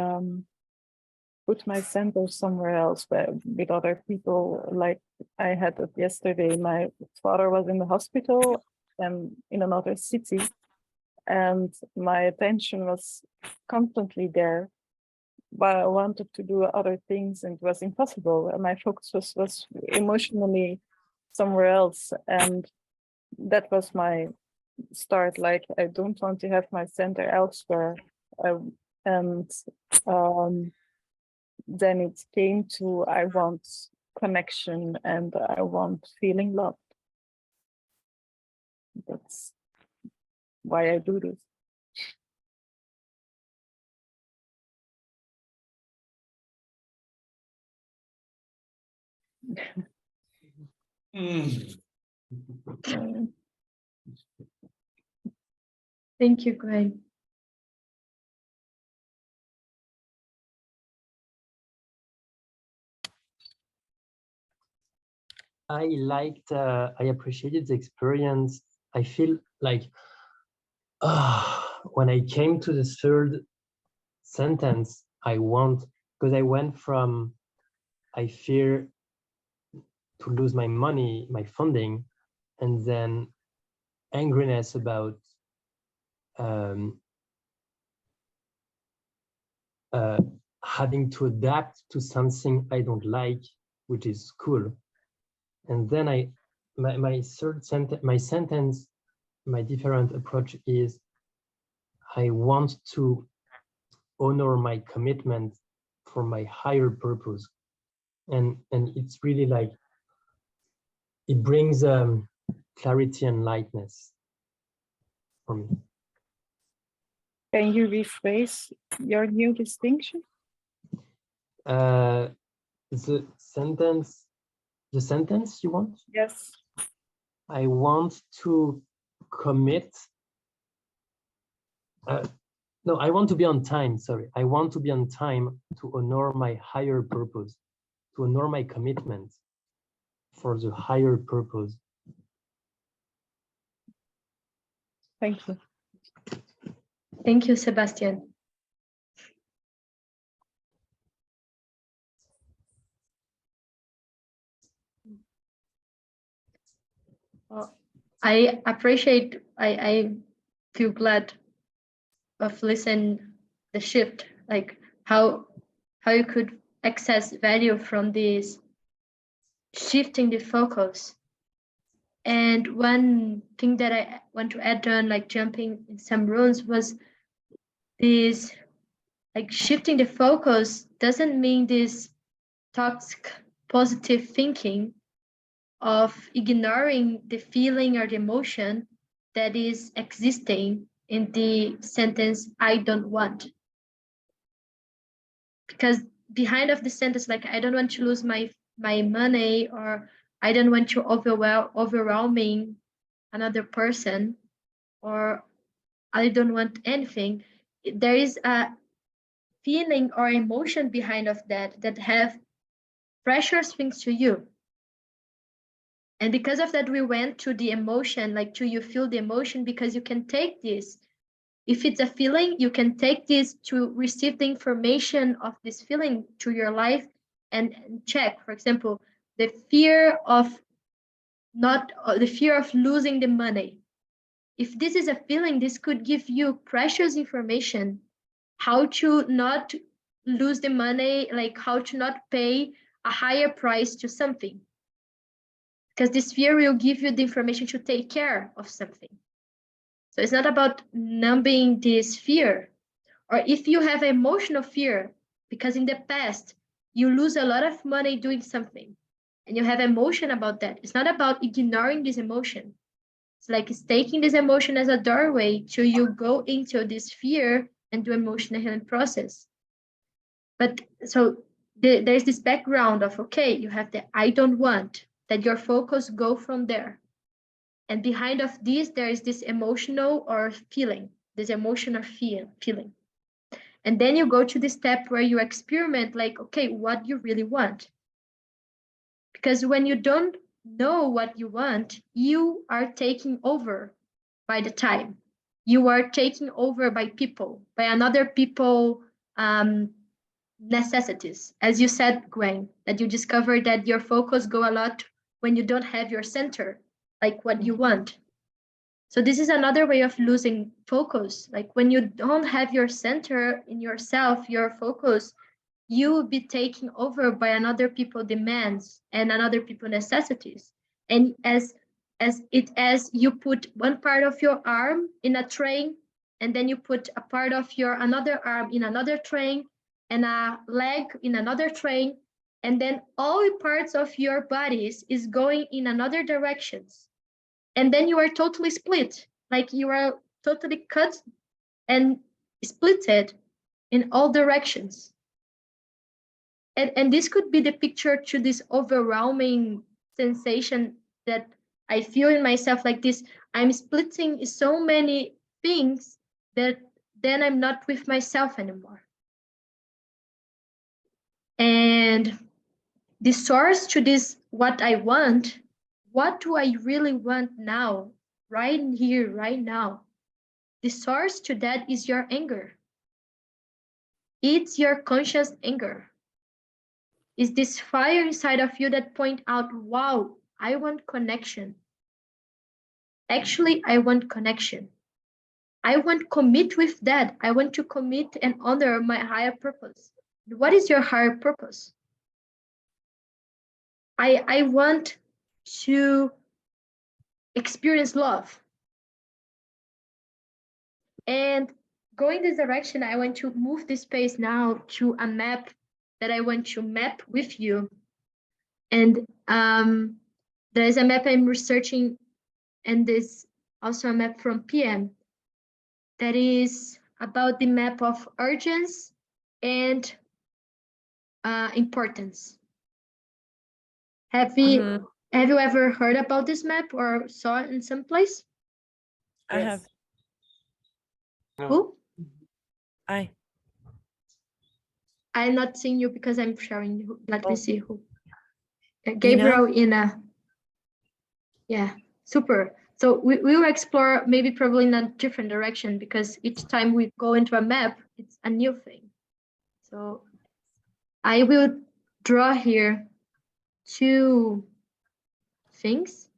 put my center somewhere else, with other people. Like I had it yesterday. My father was in the hospital and in another city, and my attention was constantly there. But I wanted to do other things, and it was impossible. And my focus was emotionally somewhere else, and that was my start. Like I don't want to have my center elsewhere, and then it came to I want connection and I want feeling loved. That's why I do this. Thank you, Gwen. I appreciated the experience. I feel like when I came to the third sentence, because I went from I fear to lose my money, my funding, and then angriness about having to adapt to something I don't like, which is cool. And then my third sentence, my different approach is I want to honor my commitment for my higher purpose. And it's really like, it brings clarity and lightness for me. Can you rephrase your new distinction? The sentence you want? Yes. I want to commit. No, I want to be on time. Sorry. I want to be on time to honor my higher purpose, to honor my commitment for the higher purpose. Thank you. Thank you, Sebastian. I appreciate, I feel glad of listen the shift, like how you could access value from this shifting the focus. And one thing that I want to add on, like jumping in some rooms, was this, like shifting the focus doesn't mean this toxic positive thinking of ignoring the feeling or the emotion that is existing in the sentence I don't want. Because behind of the sentence, like I don't want to lose my money, or I don't want to overwhelming another person, or I don't want anything, there is a feeling or emotion behind of that have pressures things to you. And because of that, we went to the emotion, like to you feel the emotion, because you can take this. If it's a feeling, you can take this to receive the information of this feeling to your life and check, for example, the fear of losing the money. If this is a feeling, this could give you precious information, how to not lose the money, like how to not pay a higher price to something. Because this fear will give you the information to take care of something. So it's not about numbing this fear. Or if you have emotional fear, because in the past you lose a lot of money doing something, and you have emotion about that, it's not about ignoring this emotion. It's like it's taking this emotion as a doorway to you go into this fear and do emotional healing process. But so there's this background of, okay, you have the I don't want, that your focus go from there. And behind of this, there is this emotional or feeling, this emotional feeling. And then you go to the step where you experiment, like, okay, what you really want. Because when you don't know what you want, you are taken over by the time. You are taken over by people, by another people necessities. As you said, Gwen, that you discover that your focus go a lot when you don't have your center, like what you want. So this is another way of losing focus. Like when you don't have your center in yourself, your focus, you will be taken over by another people demands and another people necessities. And as you put one part of your arm in a train, and then you put a part of your another arm in another train, and a leg in another train, and then all parts of your bodies is going in another directions. And then you are totally split, like you are totally cut and splitted in all directions. And this could be the picture to this overwhelming sensation that I feel in myself, like this, I'm splitting so many things that then I'm not with myself anymore. And the source to this, what I want, what do I really want now, right here, right now? The source to that is your anger. It's your conscious anger. Is this fire inside of you that point out, wow, I want connection. Actually, I want connection. I want commit with that. I want to commit and honor my higher purpose. What is your higher purpose? I want to experience love. And going this direction, I want to move this space now to a map that I want to map with you. And there is a map I'm researching, and there's also a map from PM that is about the map of urgency and importance. Have you ever heard about this map or saw it in some place? I have. No. Who? I. I'm not seeing you because I'm sharing you. Let me Oh. see who. Gabriel, Ina. Yeah, super. So we will explore maybe probably in a different direction, because each time we go into a map, it's a new thing. So I will draw here 2 things.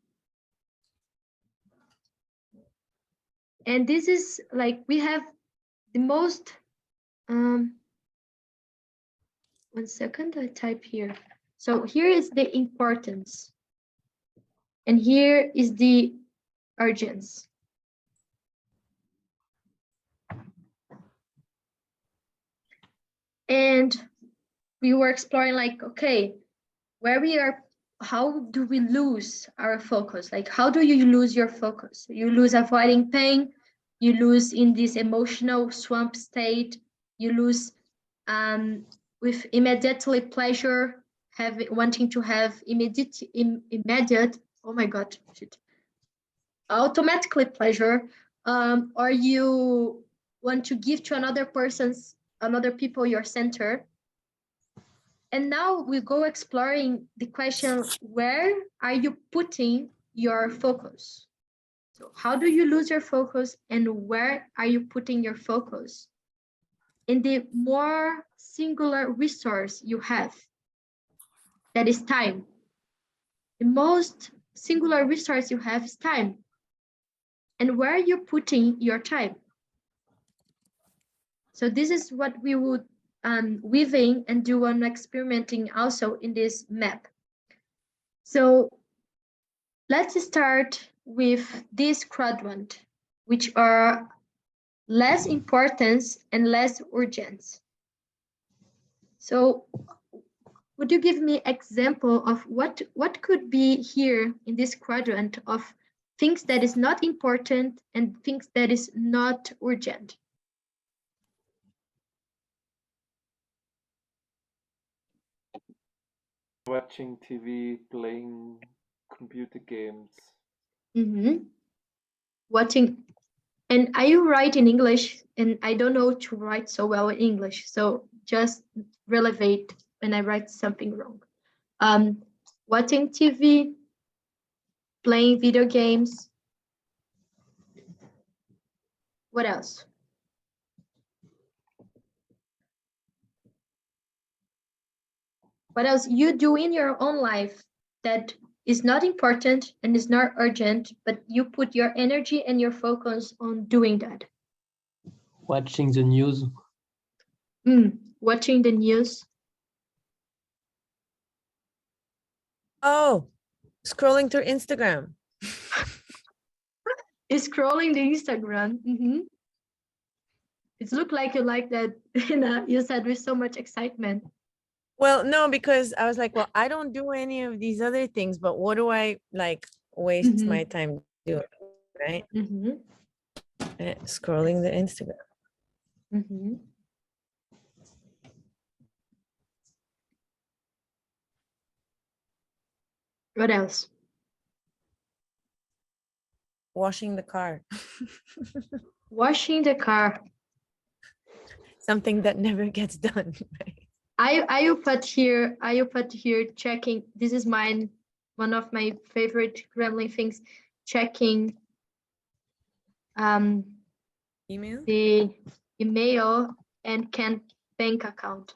And this is like, we have the most, 1 second, I type here. So here is the importance. And here is the urgency. And we were exploring like, okay, where we are, how do we lose our focus? Like, how do you lose your focus? You lose avoiding pain, you lose in this emotional swamp state, you lose with immediately pleasure, wanting to have immediate, oh my God, shit, automatically pleasure, or you want to give to another people your center. And now we go exploring the question, where are you putting your focus? So how do you lose your focus, and where are you putting your focus? In the more singular resource you have, that is time. The most singular resource you have is time. And where are you putting your time? So this is what we would weaving and do on experimenting also in this map. So let's start with this quadrant, which are less importance and less urgence. So would you give me example of what could be here in this quadrant of things that is not important and things that is not urgent? Watching TV, playing computer games. Watching, and I write in English, and I don't know to write so well in English, so just relevate when I write something wrong. Watching TV, playing video games. What else? What else you do in your own life that is not important and is not urgent, but you put your energy and your focus on doing that? Watching the news. Watching the news. Oh, scrolling through Instagram. Is scrolling the Instagram. It looked like you like that. You said with so much excitement. Well, no, because I was like, well, I don't do any of these other things, but what do I like waste my time doing, right? Scrolling the Instagram. What else? Washing the car. Washing the car. Something that never gets done. Right? I will put here checking. This is mine, one of my favorite gremlin things, checking Email? the email and bank account.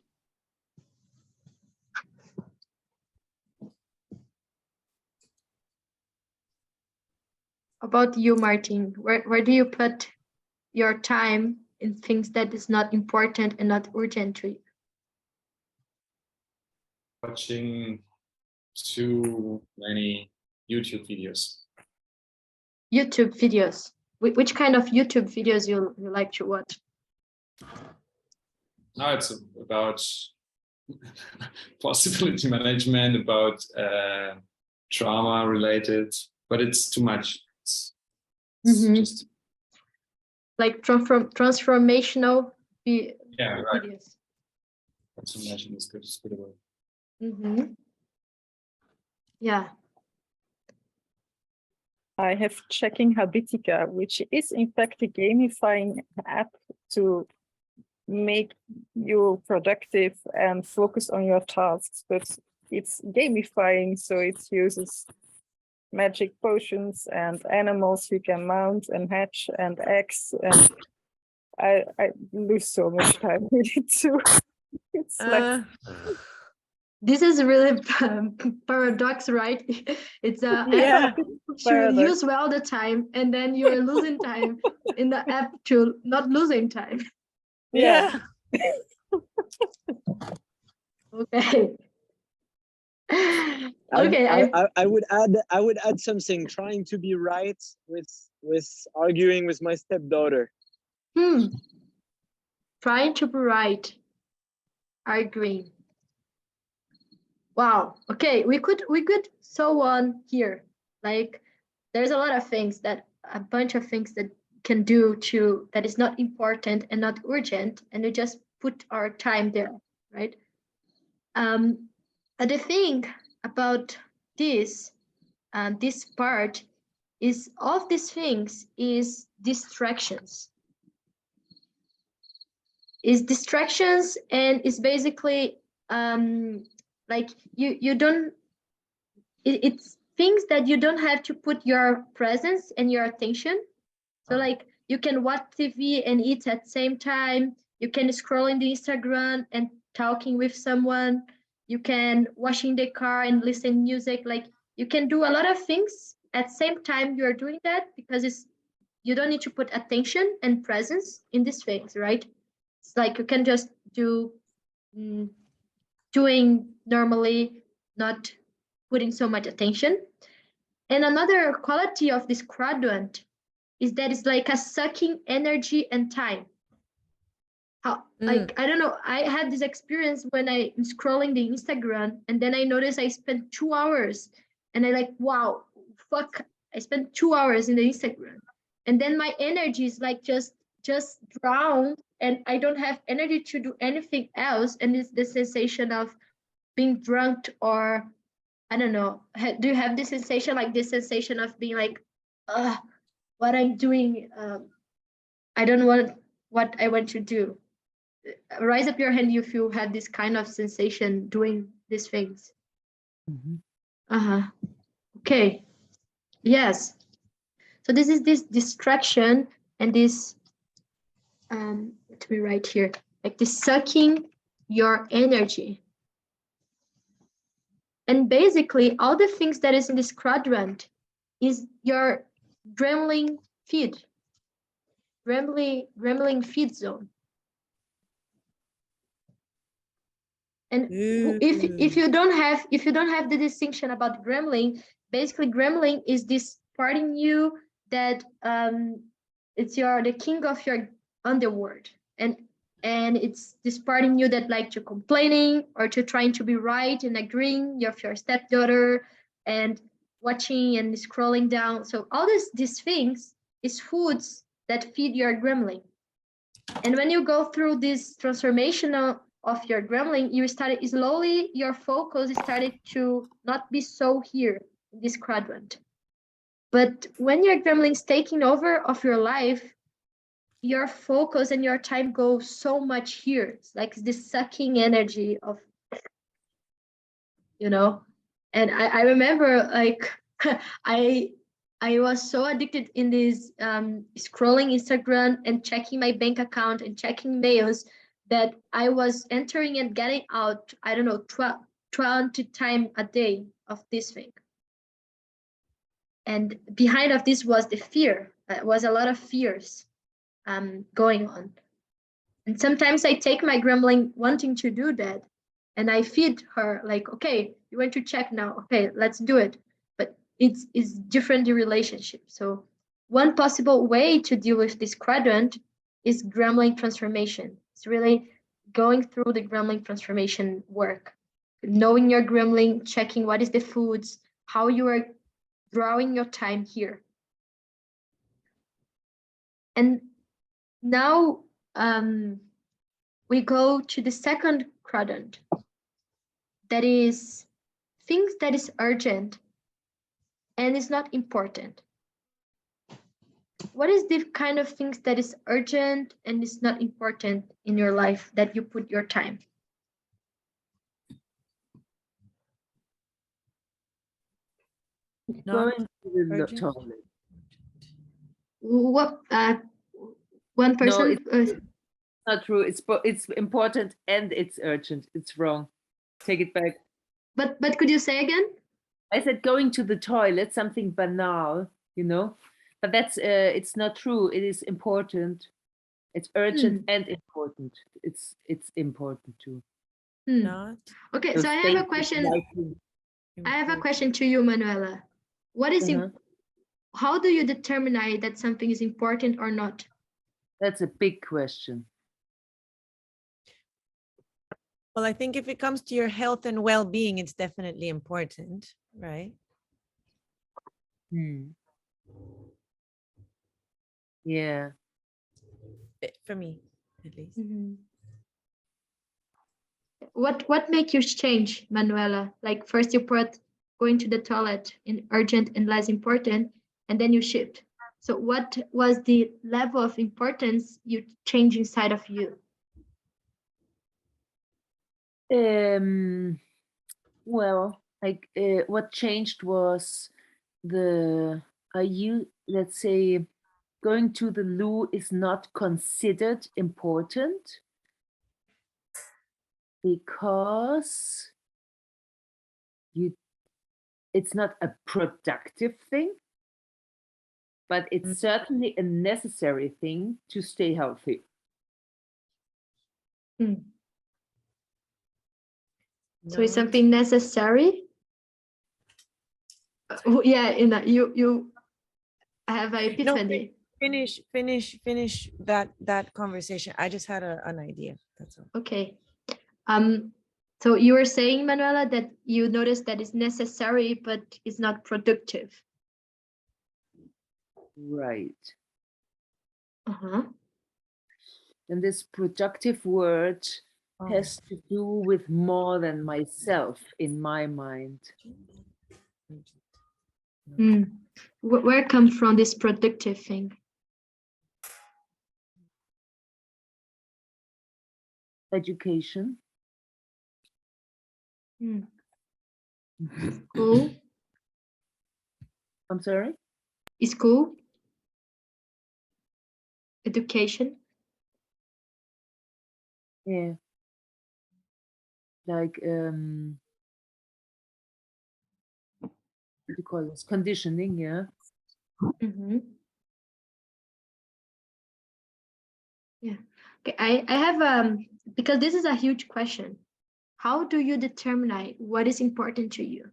About you, Martin, where do you put your time in things that is not important and not urgent to you? Watching too many YouTube videos. YouTube videos. Which kind of YouTube videos you like to watch? Now it's about possibility management, about trauma related, but it's too much. It's just like transformational right. videos. Transformation is good. It's good word. Yeah. I have Checking Habitica, which is in fact a gamifying app to make you productive and focus on your tasks, but it's gamifying, so it uses magic potions and animals you can mount and hatch and eggs, and I lose so much time with it too. It's like this is really paradox, right? It's a Yeah, app to use well the time, and then you're losing time in the app to not losing time. Yeah. Okay. Okay. I would add something. Trying to be right with arguing with my stepdaughter. Trying to be right. Arguing. Wow. Okay, we could so on here. Like, there's a lot of things a bunch of things that can do that is not important and not urgent, and we just put our time there, right? But the thing about this part is all of these things is distractions. And it's basically like you don't, it's things that you don't have to put your presence and your attention. So like you can watch TV and eat at the same time, you can scroll in the Instagram and talking with someone, you can washing the car and listen music. Like you can do a lot of things at the same time you're doing that, because you don't need to put attention and presence in these things, right? It's like you can just do doing normally, not putting so much attention. And another quality of this quadrant is that it's like a sucking energy and time. Like, I don't know, I had this experience when I'm scrolling the Instagram, and then I noticed I spent 2 hours, and I like, wow, fuck, I spent 2 hours in the Instagram. And then my energy is like just drowned, and I don't have energy to do anything else. And it's the sensation of being drunk, or I don't know. Do you have this sensation, like this sensation of being like, what I'm doing? I don't know what I want to do. Raise up your hand if you had this kind of sensation doing these things. Okay. Yes. So this is this distraction and this, let me write here, like this sucking your energy. And basically, all the things that is in this quadrant is your gremlin feed, gremlin feed zone. And if you don't have the distinction about gremlin, basically gremlin is this part in you that it's the king of your underworld, and it's this part in you that like to complaining or to trying to be right and agreeing with your stepdaughter and watching and scrolling down. So all these things is foods that feed your gremlin. And when you go through this transformation of your gremlin, you started slowly, your focus started to not be so here in this quadrant. But when your gremlin is taking over of your life, your focus and your time go so much here. It's like this sucking energy of, and I remember like I was so addicted in this scrolling Instagram and checking my bank account and checking mails that I was entering and getting out, I don't know, 20 times a day of this thing. And behind of this was the fear. Was a lot of fears going on. And sometimes I take my gremlin wanting to do that and I feed her like, okay, you want to check now. Okay, let's do it. But it's different the relationship. So one possible way to deal with this quadrant is gremlin transformation. It's really going through the gremlin transformation work, knowing your gremlin, checking what is the foods, how you are drawing your time here. And now we go to the second quadrant, that is things that is urgent and is not important. What is the kind of things that is urgent and is not important in your life that you put your time? Not Going to the urgent? toilet. What one person? Not true. It's important and it's urgent. It's wrong. Take it back. But could you say again? I said going to the toilet, something banal, but that's it's not true. It is important. It's urgent and important. It's important too. Not Okay, So so I have a stay question. likely. I have a question to you, Manuela. What is how do you determine that something is important or not? That's a big question. Well, I think if it comes to your health and well-being, it's definitely important, right? Yeah. For me, at least. What make you change, Manuela? Like first you put going to the toilet in urgent and less important, and then you shift. So what was the level of importance you change inside of you? Well, like what changed was let's say going to the loo is not considered important because it's not a productive thing, but it's certainly a necessary thing to stay healthy. So it's something necessary? Yeah, you have an epiphany. Finish that conversation. I just had an idea. That's all. Okay. So you were saying, Manuela, that you noticed that it's necessary, but it's not productive. Right. Uh-huh. And this productive word has to do with more than myself in my mind. Where comes from this productive thing? Education. School? I'm sorry? School? Education? Yeah. Like what do you call this? Conditioning, yeah. Mm-hmm. Yeah. Okay. I have because this is a huge question. How do you determine what is important to you?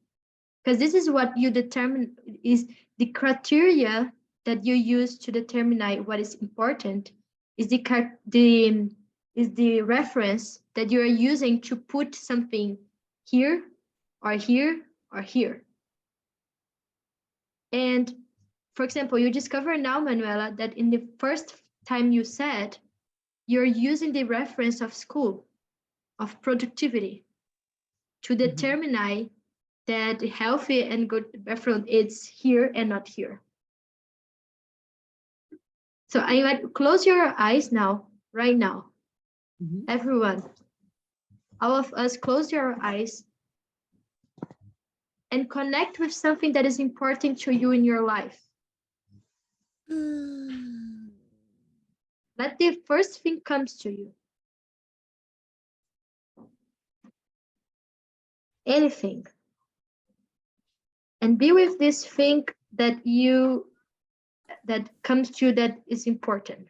Because this is what you determine is the criteria that you use to determine what is important is the reference that you are using to put something here or here or here. And for example, you discover now, Manuela, that in the first time you said, you're using the reference of school, of productivity, to determine that healthy and good background is here and not here. So I invite close your eyes now, right now. Everyone, all of us, close your eyes and connect with something that is important to you in your life. Let the first thing comes to you. Anything. And be with this thing that comes to you that is important.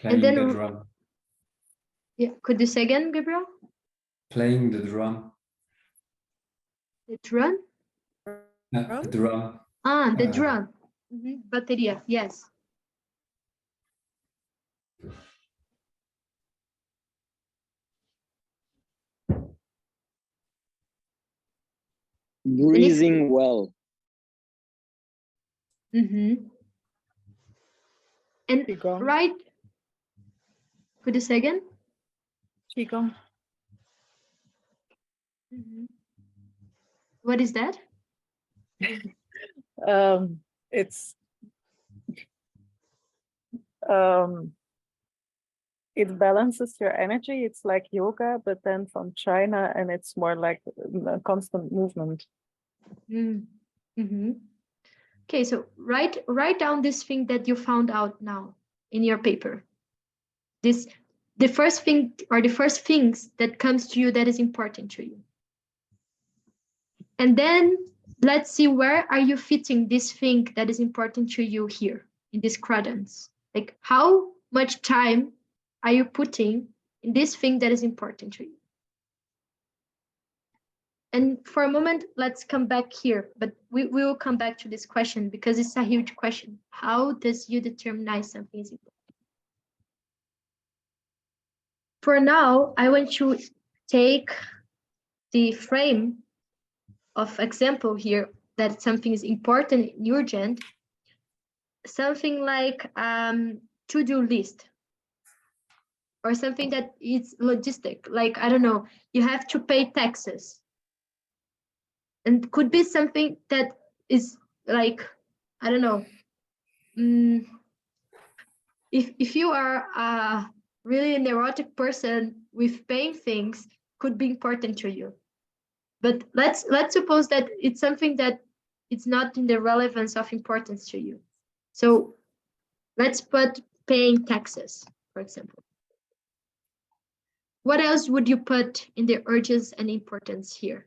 Playing And then, the drum. Yeah, could you say again, Gabriel? Playing the drum. The drum? The drum. Ah, the drum. Bateria, yes. Breathing well. And right, could you say again? Qigong. What is that? It's it balances your energy. It's like yoga, but then from China, and it's more like a constant movement. Okay, so write down this thing that you found out now in your paper. The first thing or the first things that comes to you that is important to you. And then let's see, where are you fitting this thing that is important to you here in this cadence? Like, how much time are you putting in this thing that is important to you? And for a moment, let's come back here, but we will come back to this question because it's a huge question. How does you determine something is important? For now, I want to take the frame of example here that something is important and urgent, something like to-do list or something that is logistic, like, I don't know, you have to pay taxes. And could be something that is like, I don't know, if you are a really neurotic person with paying things, could be important to you. But let's suppose that it's something that it's not in the relevance of importance to you. So let's put paying taxes, for example. What else would you put in the urges and importance here?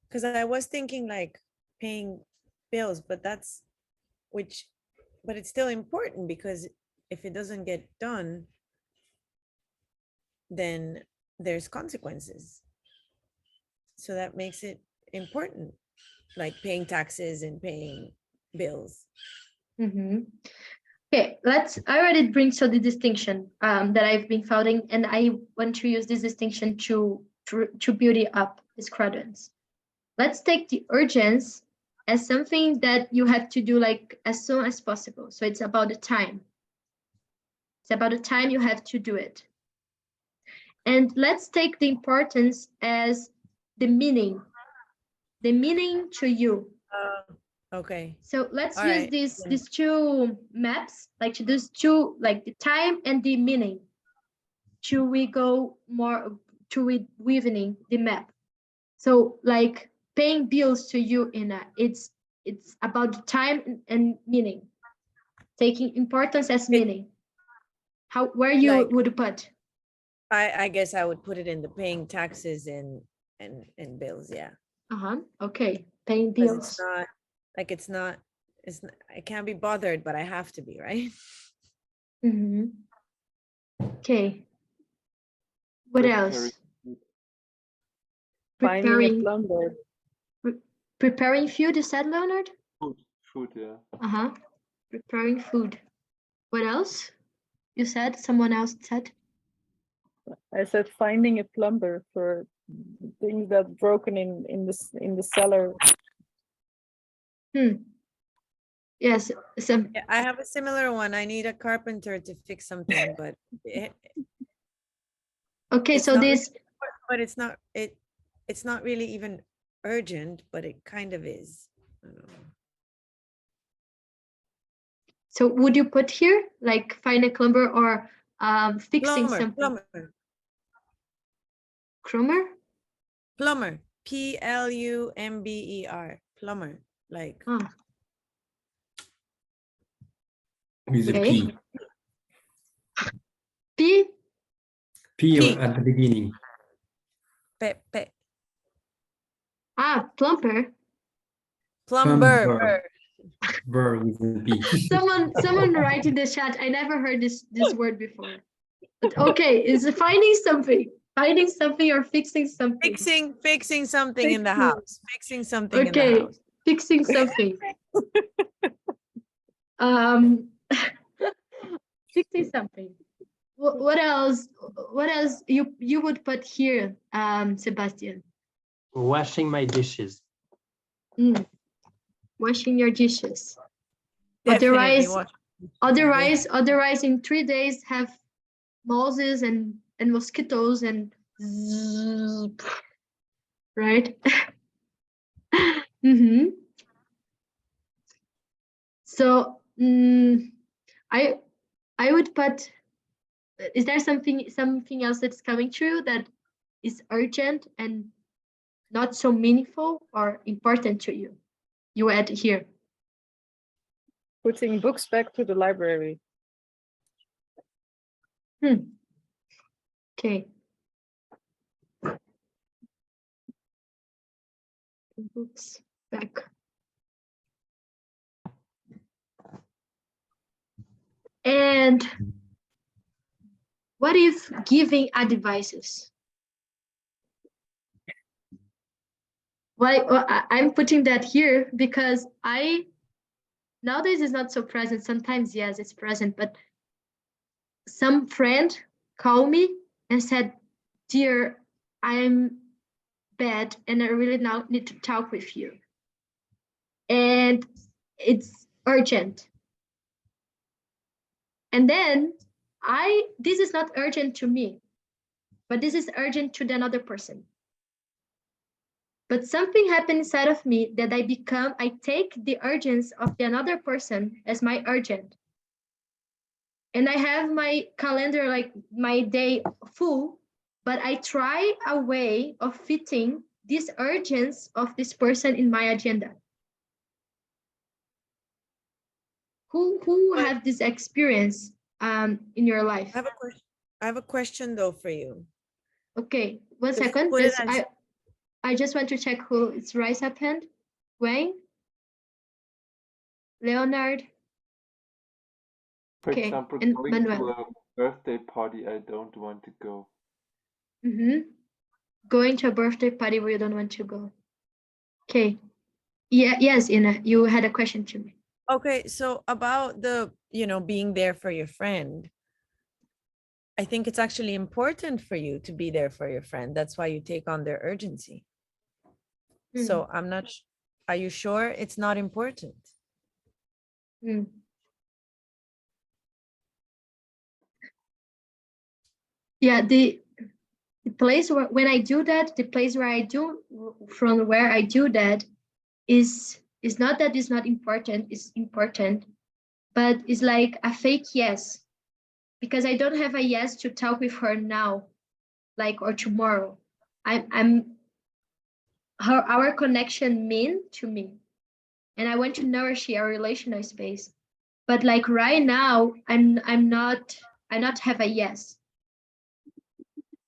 Because I was thinking like paying bills, but it's still important because if it doesn't get done, then there's consequences. So that makes it important, like paying taxes and paying bills. Okay, I already bring so the distinction that I've been founding, and I want to use this distinction to build up these quadrants. Let's take the urgence as something that you have to do like as soon as possible. So it's about the time. It's about the time you have to do it. And let's take the importance as the meaning to you. Okay. So let's use these two maps, like these two, like the time and the meaning. Should we go more to weaving the map? So like paying bills to you, it's about the time and meaning. taking importance as meaning. Where you Like- would put? I guess I would put it in the paying taxes and bills. Yeah. Okay, paying 'Cause bills. it's not like I can't be bothered, but I have to be, right? Okay. What else? Finding a plumber. Preparing food, you said, Leonard? Food, yeah. Preparing food. What else? You said, someone else said? I said finding a plumber for things that broken in the cellar. Yes, some. Yeah, I have a similar one. I need a carpenter to fix something, but Okay, it's so not this. but it's not really even urgent, but it kind of is. I don't know. So would you put here like find a plumber or fixing something? Plumber? Plumber. Plumber. Plumber. Like With a Okay. P. P? P at the beginning. pe. Plumber. Plumber. Ver with a P. Someone write in the chat. I never heard this word before. But okay, is it finding something or fixing something? Fixing something in the house. Fixing something in the Okay, house. fixing something. Fixing something. What else? What else you would put here, Sebastian? Washing my dishes. Washing your dishes. Definitely Otherwise, in 3 days have mouses and mosquitoes and right. So I would put. Is there something else that's coming true that is urgent and not so meaningful or important to you? You add here. Putting books back to the library. Okay. Books back. And what if giving advices? Why I'm putting that here because nowadays it's not so present. Sometimes yes, it's present, but some friend called me and said, "Dear, I'm bad and I really now need to talk with you." And it's urgent. And then this is not urgent to me, but this is urgent to the other person. But something happened inside of me that I take the urgency of the another person as my urgent. And I have my calendar, like my day full, but I try a way of fitting this urgency of this person in my agenda. Who have this experience in your life? I have a question though for you. Okay, 1 second. I just want to check who it's raised up hand. Wayne? Leonard? For Okay, example, and going Manuel. to a birthday party I don't want to go. Going to a birthday party where you don't want to go. Okay. Yeah, yes, Ina, you had a question to me. Okay, so about the, being there for your friend. I think it's actually important for you to be there for your friend. That's why you take on their urgency. So I'm not, are you sure it's not important? Yeah, the place where, when I do that, the place where I do, from where I do that is not that it's not important, it's important, but it's like a fake yes. Because I don't have a yes to talk with her now, like, or tomorrow. Our connection mean to me. And I want to nourish our relational space. but like right now, I not have a yes.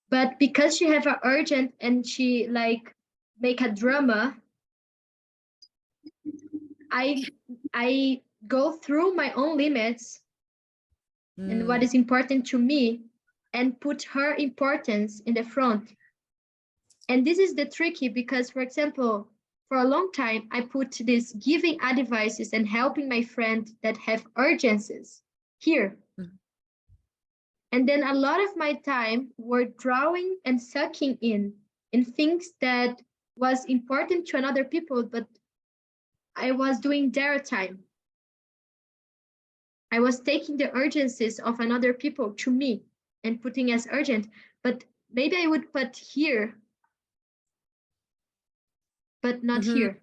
But because she have a urgent and she like make a drama, I go through my own limits and what is important to me and put her importance in the front. And this is the tricky because, for example, for a long time, I put this giving advices and helping my friend that have urgencies here. And then a lot of my time were drawing and sucking in things that was important to another people, but I was doing their time. I was taking the urgencies of another people to me and putting as urgent, but maybe I would put here, but not here.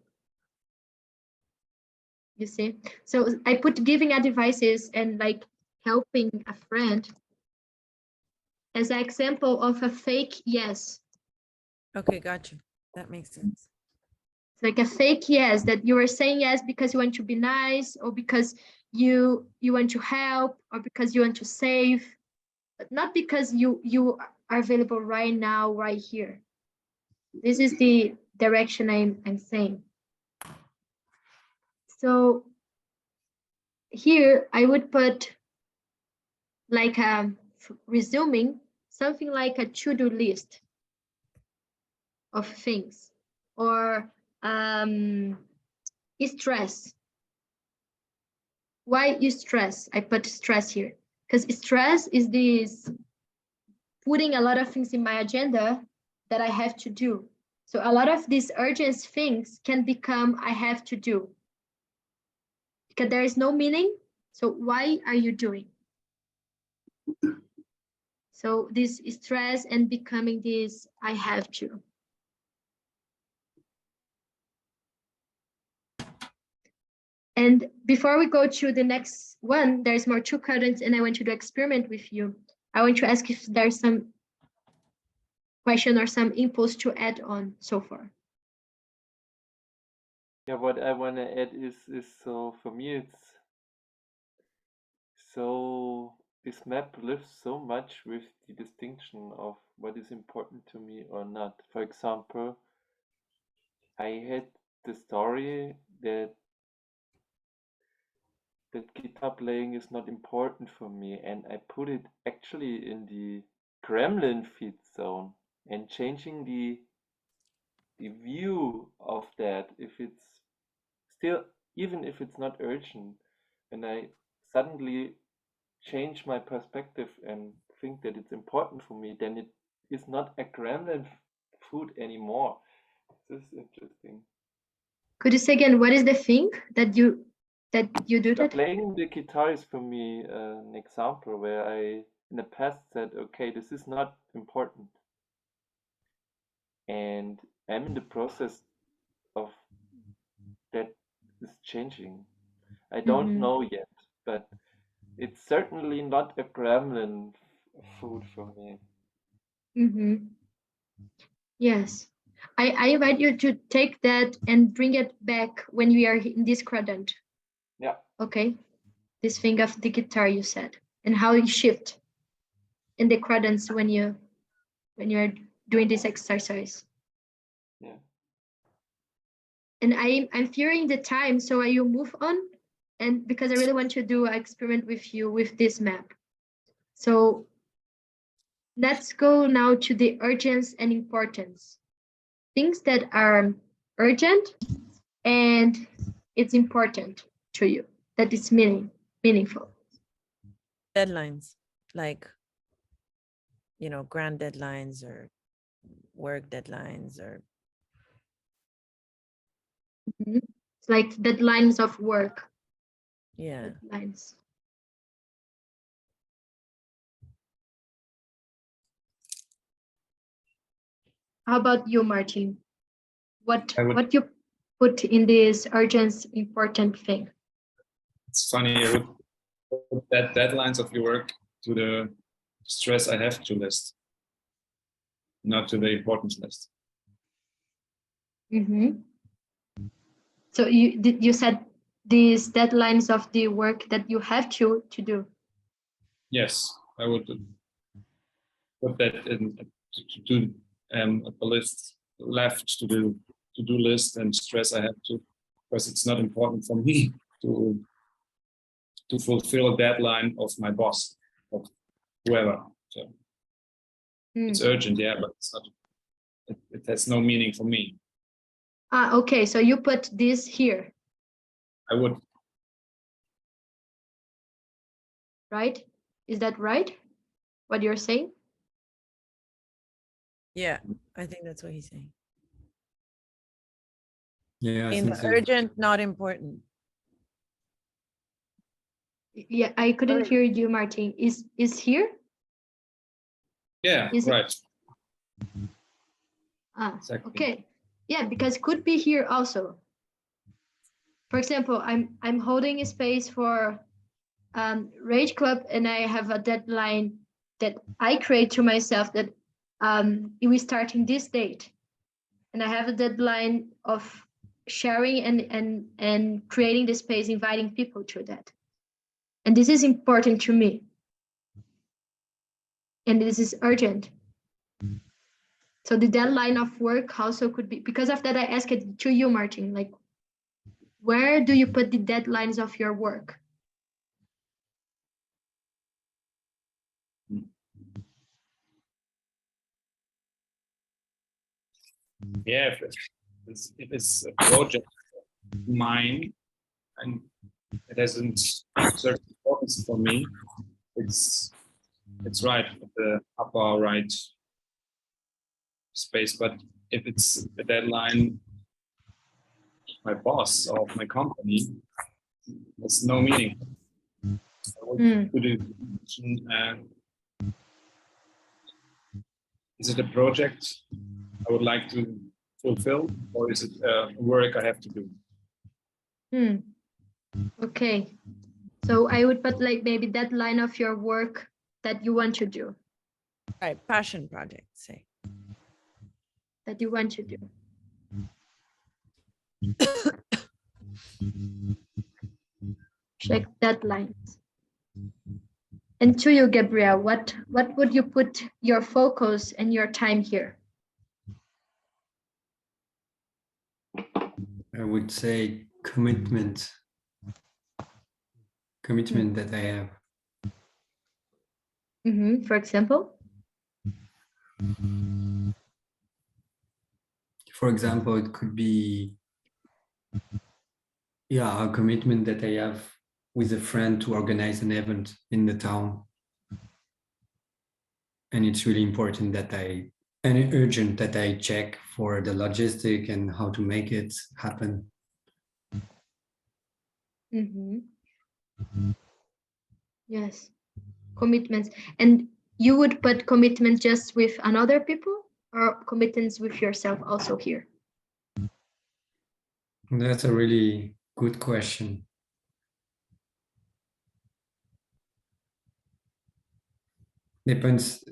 You see? So I put giving advices and like helping a friend as an example of a fake yes. Okay, got you. That makes sense. It's like a fake yes, that you are saying yes because you want to be nice or because you want to help or because you want to save, but not because you are available right now, right here. This is the direction I'm saying. So here I would put like resuming something like a to-do list of things or stress. Why you stress? I put stress here because stress is this putting a lot of things in my agenda that I have to do. So a lot of these urgent things can become I have to do because there is no meaning. So why are you doing? So this stress and becoming this I have to. And before we go to the next one, there's more two currents and I want you to experiment with you. I want to ask if there's some question or some impulse to add on so far. Yeah, what I want to add is so for me it's so this map lives so much with the distinction of what is important to me or not. For example, I had the story that guitar playing is not important for me, and I put it actually in the gremlin feed zone and changing the view of that if it's still, even if it's not urgent, and I suddenly change my perspective and think that it's important for me, then it is not a gremlin food anymore. This is interesting. Could you say again, what is the thing that you do that? Playing the guitar is for me an example where I in the past said, okay, this is not important. And I'm in the process of that is changing. I don't know yet, but it's certainly not a gremlin food for me. Yes. I invite you to take that and bring it back when we are in this quadrant. Yeah. Okay. This thing of the guitar you said and how you shift in the quadrants when you're doing this exercise. Yeah. And I'm fearing the time, so I will move on. And because I really want to do an experiment with you with this map. So let's go now to the urgence and importance. Things that are urgent and it's important to you, that is meaningful. Deadlines, like, grand deadlines or work deadlines or. It's like deadlines of work. Yeah. Deadlines. How about you, Martin? What you put in this urgent, important thing? It's funny, I would put that deadlines of your work to the stress I have to list, not to the importance list. So you said these deadlines of the work that you have to do? Yes, I would put that in to do a list left to-do list and stress I have to, because it's not important for me to fulfill a deadline of my boss, of whoever. So it's urgent, yeah, but it's not. It has no meaning for me. Okay, so you put this here, I would. right? Is that right? What you're saying? Yeah, I think that's what he's saying. Yeah, I In think the so. urgent, not important. Yeah, I couldn't hear you, Martin. Is here? Yeah, Is it- right. Exactly. Okay. Yeah, because could be here also. For example, I'm holding a space for Rage Club, and I have a deadline that I create to myself that it will starting this date, and I have a deadline of sharing and creating the space, inviting people to that, and this is important to me, and this is urgent. So the deadline of work also could be, because of that I asked it to you, Martin, like, where do you put the deadlines of your work? Yeah, if it's a project of mine and it hasn't certain importance for me, it's right at the upper right space. But if it's a deadline of my boss or of my company, there's no meaning. I would put it, is it a project I would like to fulfill, or is it work I have to do? Okay, so I would put like maybe deadline of your work that you want to do, Right, passion project, say. that you want to do. Check deadlines. And to you, Gabriel, what would you put your focus and your time here? I would say commitment that I have. For example? For example, it could be, yeah, a commitment that I have with a friend to organize an event in the town. And it's really important that and urgent that I check for the logistic and how to make it happen. Yes, commitments. And you would put commitment just with another people or commitments with yourself also here? That's a really good question. Depends.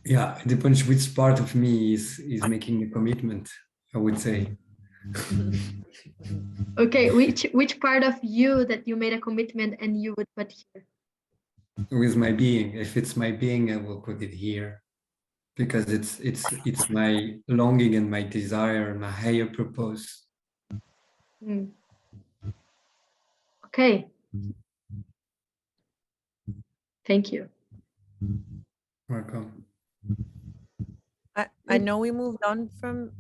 Yeah, it depends which part of me is making a commitment, I would say. Okay, which part of you that you made a commitment and you would put here? With my being. If it's my being, I will put it here. Because it's my longing and my desire and my higher purpose. Okay. Thank you. Welcome. I know we moved on from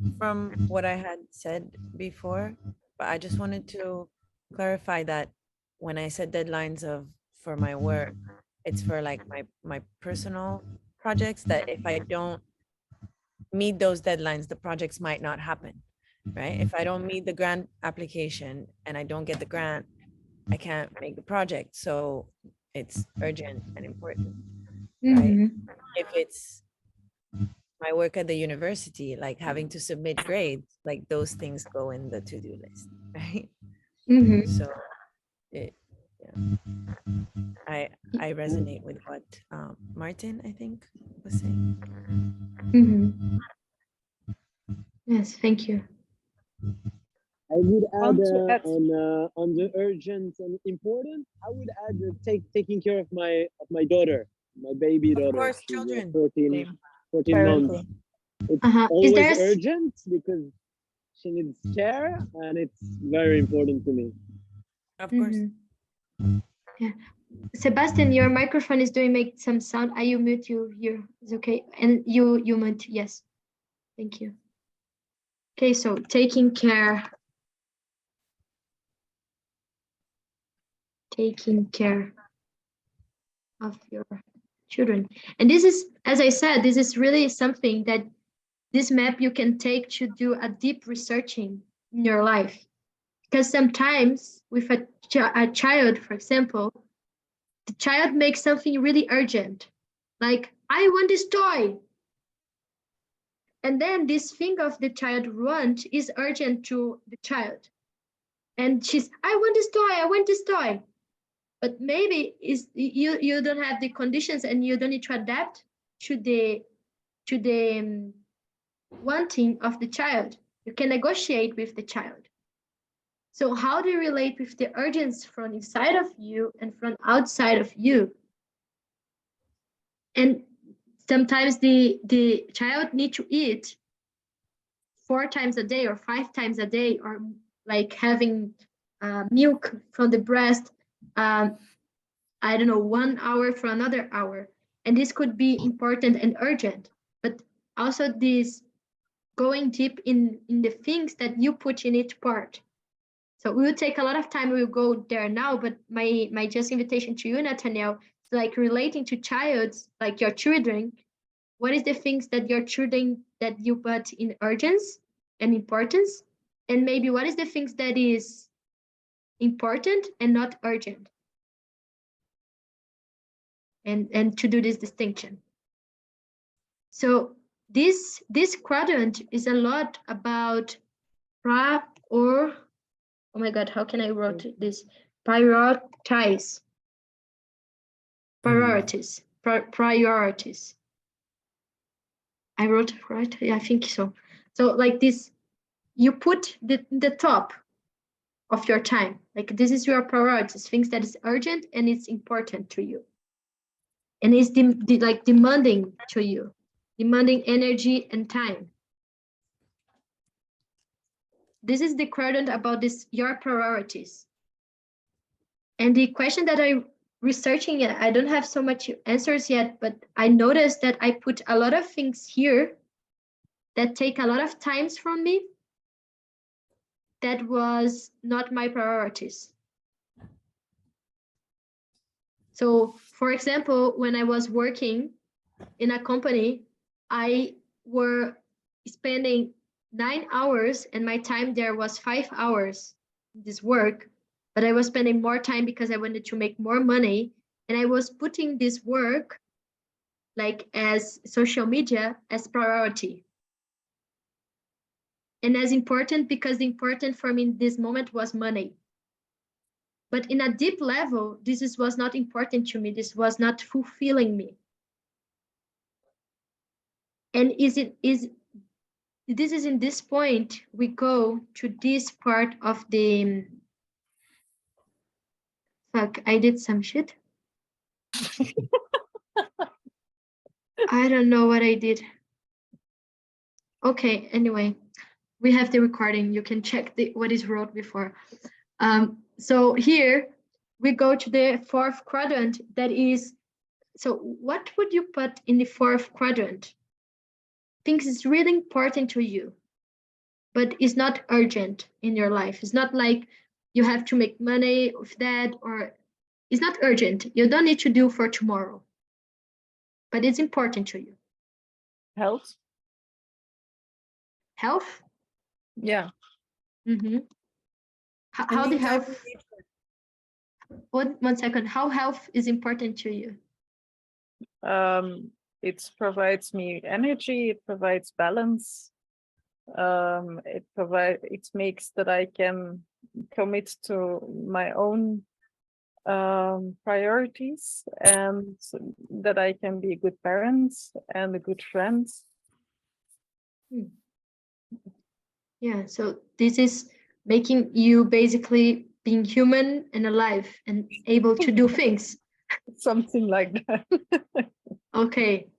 what I had said before, but I just wanted to clarify that when I said deadlines for my work, it's for like my personal projects, that if I don't meet those deadlines, the projects might not happen, right? If I don't meet the grant application and I don't get the grant, I can't make the project. So it's urgent and important, right? If it's my work at the university, like having to submit grades, like those things go in the to-do list, right? So I resonate with what Martin, I think, was saying. Yes, thank you. I would Want to add- on the urgent and important. I would add taking care of my daughter, my baby Of daughter. course, She's children. 14 months. Parenting. It's Is always there urgent because she needs care, and it's very important to me. Of course. Yeah. Sebastian, your microphone is doing make some sound. I you mute you here. It's okay. And you mute, yes. Thank you. Okay, so taking care of your children. And this is, as I said, this is really something that this map you can take to do a deep researching in your life. Because sometimes with a child, for example, the child makes something really urgent, like, I want this toy. And then this thing of the child want is urgent to the child. And she's, I want this toy, I want this toy. But maybe is you don't have the conditions and you don't need to adapt to the wanting of the child. You can negotiate with the child. So how do you relate with the urgency from inside of you and from outside of you? And sometimes the child needs to eat 4 times a day or 5 times a day, or like having milk from the breast, I don't know, 1 hour for another hour. And this could be important and urgent, but also this going deep in the things that you put in each part. So we will take a lot of time, we will go there now, but my just invitation to you, Nathaniel, is like relating to childs, like your children. What is the things that your children that you put in urgency and importance? And maybe what is the things that is important and not urgent? And to do this distinction. So this quadrant is a lot about oh my God, how can I write this? Priorities. I wrote right? Yeah, I think so. So like this, you put the top of your time. Like this is your priorities, things that is urgent and it's important to you. And it's like demanding to you, demanding energy and time. This is the quadrant about this, your priorities. And the question that I researching it, I don't have so much answers yet, but I noticed that I put a lot of things here that take a lot of times from me that was not my priorities. So for example, when I was working in a company, I were spending 9 hours and my time there was 5 hours in this work, but I was spending more time because I wanted to make more money. And I was putting this work like as social media as priority. And as important because the important for me in this moment was money. But in a deep level, was not important to me. This was not fulfilling me. And this is in this point, we go to this part of the, fuck, I did some shit. I don't know what I did. Okay, anyway, we have the recording. You can check what is wrote before. So here we go to the 4th quadrant. That is, so what would you put in the 4th quadrant? Things is really important to you, but it's not urgent in your life. It's not like you have to make money with that, or it's not urgent. You don't need to do for tomorrow, but it's important to you. Health. Health? Yeah. Mm-hmm. How the health? One second. How health is important to you? It provides me energy. It provides balance. It makes that I can commit to my own priorities, and that I can be a good parent and a good friend. Yeah, so this is making you basically being human and alive and able to do things. Something like that. Okay.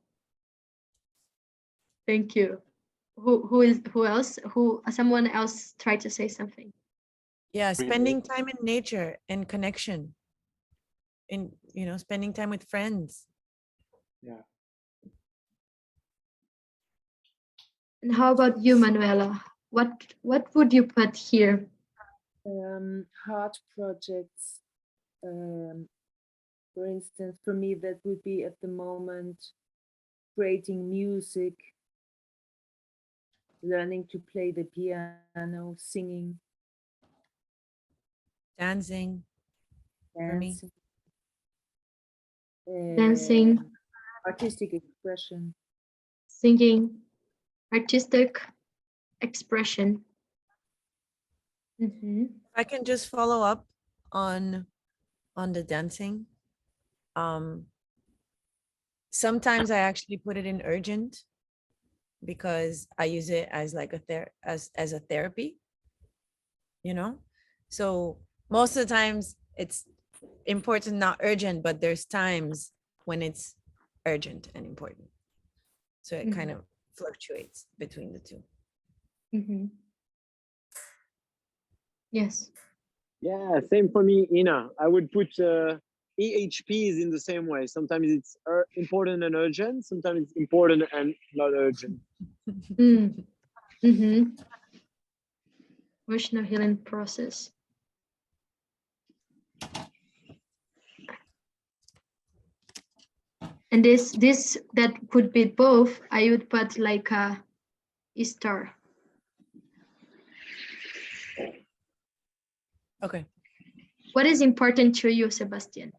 Thank you. Who else? Someone else tried to say something. Yeah, spending time in nature and connection. In, you know, spending time with friends. Yeah. And how about you, Manuela? What would you put here? Hard projects. For instance, for me, that would be at the moment creating music, learning to play the piano, singing, Dancing. For me. Dancing, artistic expression. singing, artistic expression. Mhm. If I can just follow up on the dancing. Sometimes I actually put it in urgent because I use it as like as a therapy, you know? So most of the times it's important, not urgent, but there's times when it's urgent and important. So it kind of fluctuates between the two. Mhm. Yes. Yeah, same for me, Ina. I would put EHPs in the same way. Sometimes it's important and urgent. Sometimes it's important and not urgent. Mm. Mm-hmm. Emotional healing process. And this that could be both. I would put like a star. Okay. What is important to you, Sebastian?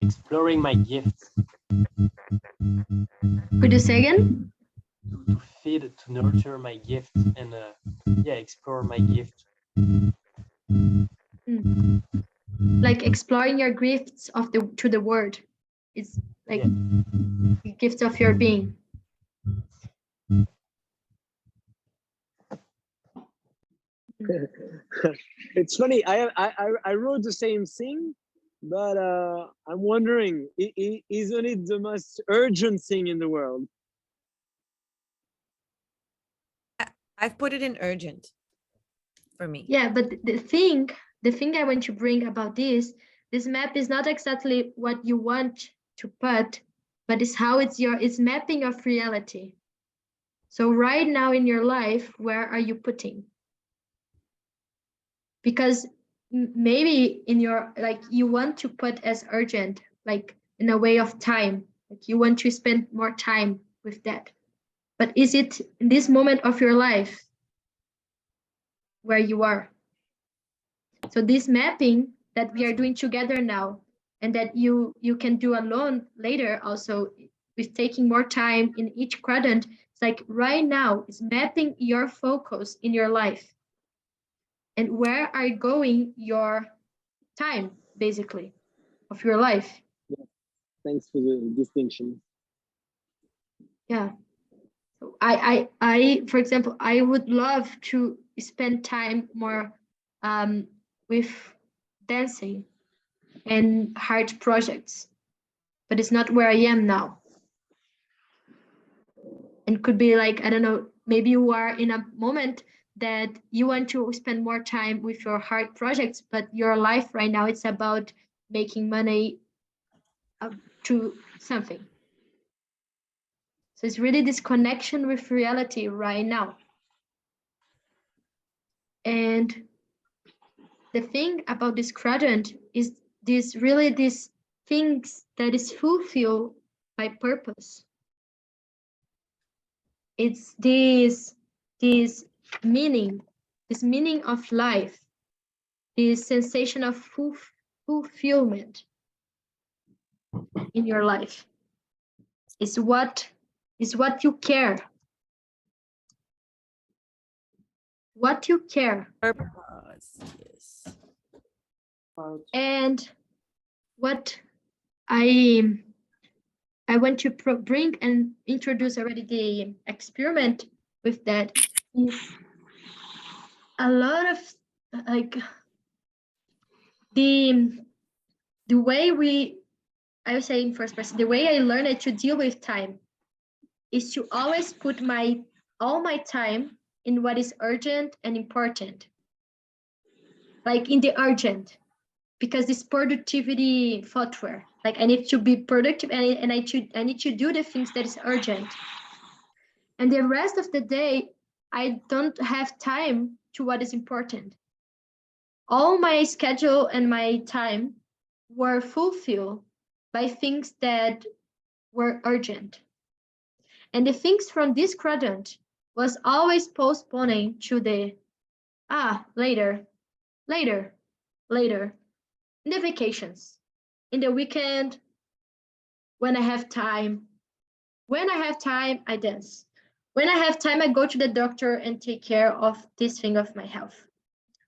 Exploring my gifts. Could you say again? To feed, to nurture my gift, and yeah, explore my gift. Like exploring your gifts of to the world. It's like the gift of your being. It's funny. I wrote the same thing, but I'm wondering, isn't it the most urgent thing in the world? I've put it in urgent for me. Yeah, but the thing I want to bring about this map is not exactly what you want to put, but it's how it's mapping of reality. So right now in your life, where are you putting? Because maybe in your, like, you want to put as urgent, like in a way of time, like you want to spend more time with that. But is it in this moment of your life where you are? So this mapping that we are doing together now, and that you can do alone later also, with taking more time in each quadrant, it's like right now is mapping your focus in your life. And where are you going your time, basically, of your life? Yeah. Thanks for the distinction. Yeah. So I, for example, I would love to spend time more with dancing and hard projects, but it's not where I am now. And could be like, I don't know, maybe you are in a moment that you want to spend more time with your hard projects, but your life right now, it's about making money to something. So it's really this connection with reality right now. And the thing about this quadrant is this really these things that is fulfilled by purpose. It's this meaning, this meaning of life, this sensation of fulfillment in your life is what you care. What you care. Purpose, yes. And what I I want to bring and introduce already the experiment with that is a lot of like the way I was saying first person, the way I learned to deal with time is to always put all my time in what is urgent and important. Like in the urgent, because this productivity software, like I need to be productive and I need to do the things that is urgent. And the rest of the day, I don't have time to what is important. All my schedule and my time were fulfilled by things that were urgent. And the things from this quadrant was always postponing to the later, later, later. In the vacations, in the weekend, when I have time. When I have time, I dance. When I have time, I go to the doctor and take care of this thing of my health.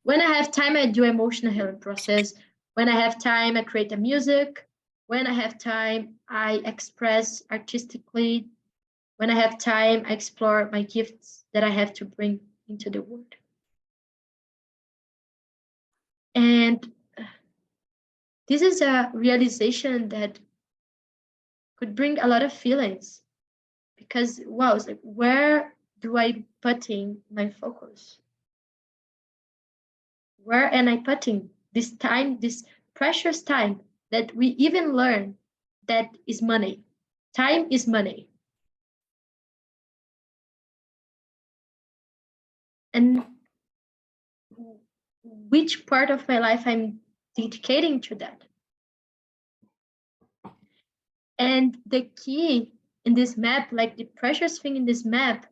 When I have time, I do emotional healing process. When I have time, I create a music. When I have time, I express artistically. When I have time, I explore my gifts that I have to bring into the world. And this is a realization that could bring a lot of feelings, because wow, it's like, where do I putting my focus? Where am I putting this time, this precious time that we even learn that is money? Time is money. And which part of my life I'm dedicating to that? And the key in this map, like the precious thing in this map,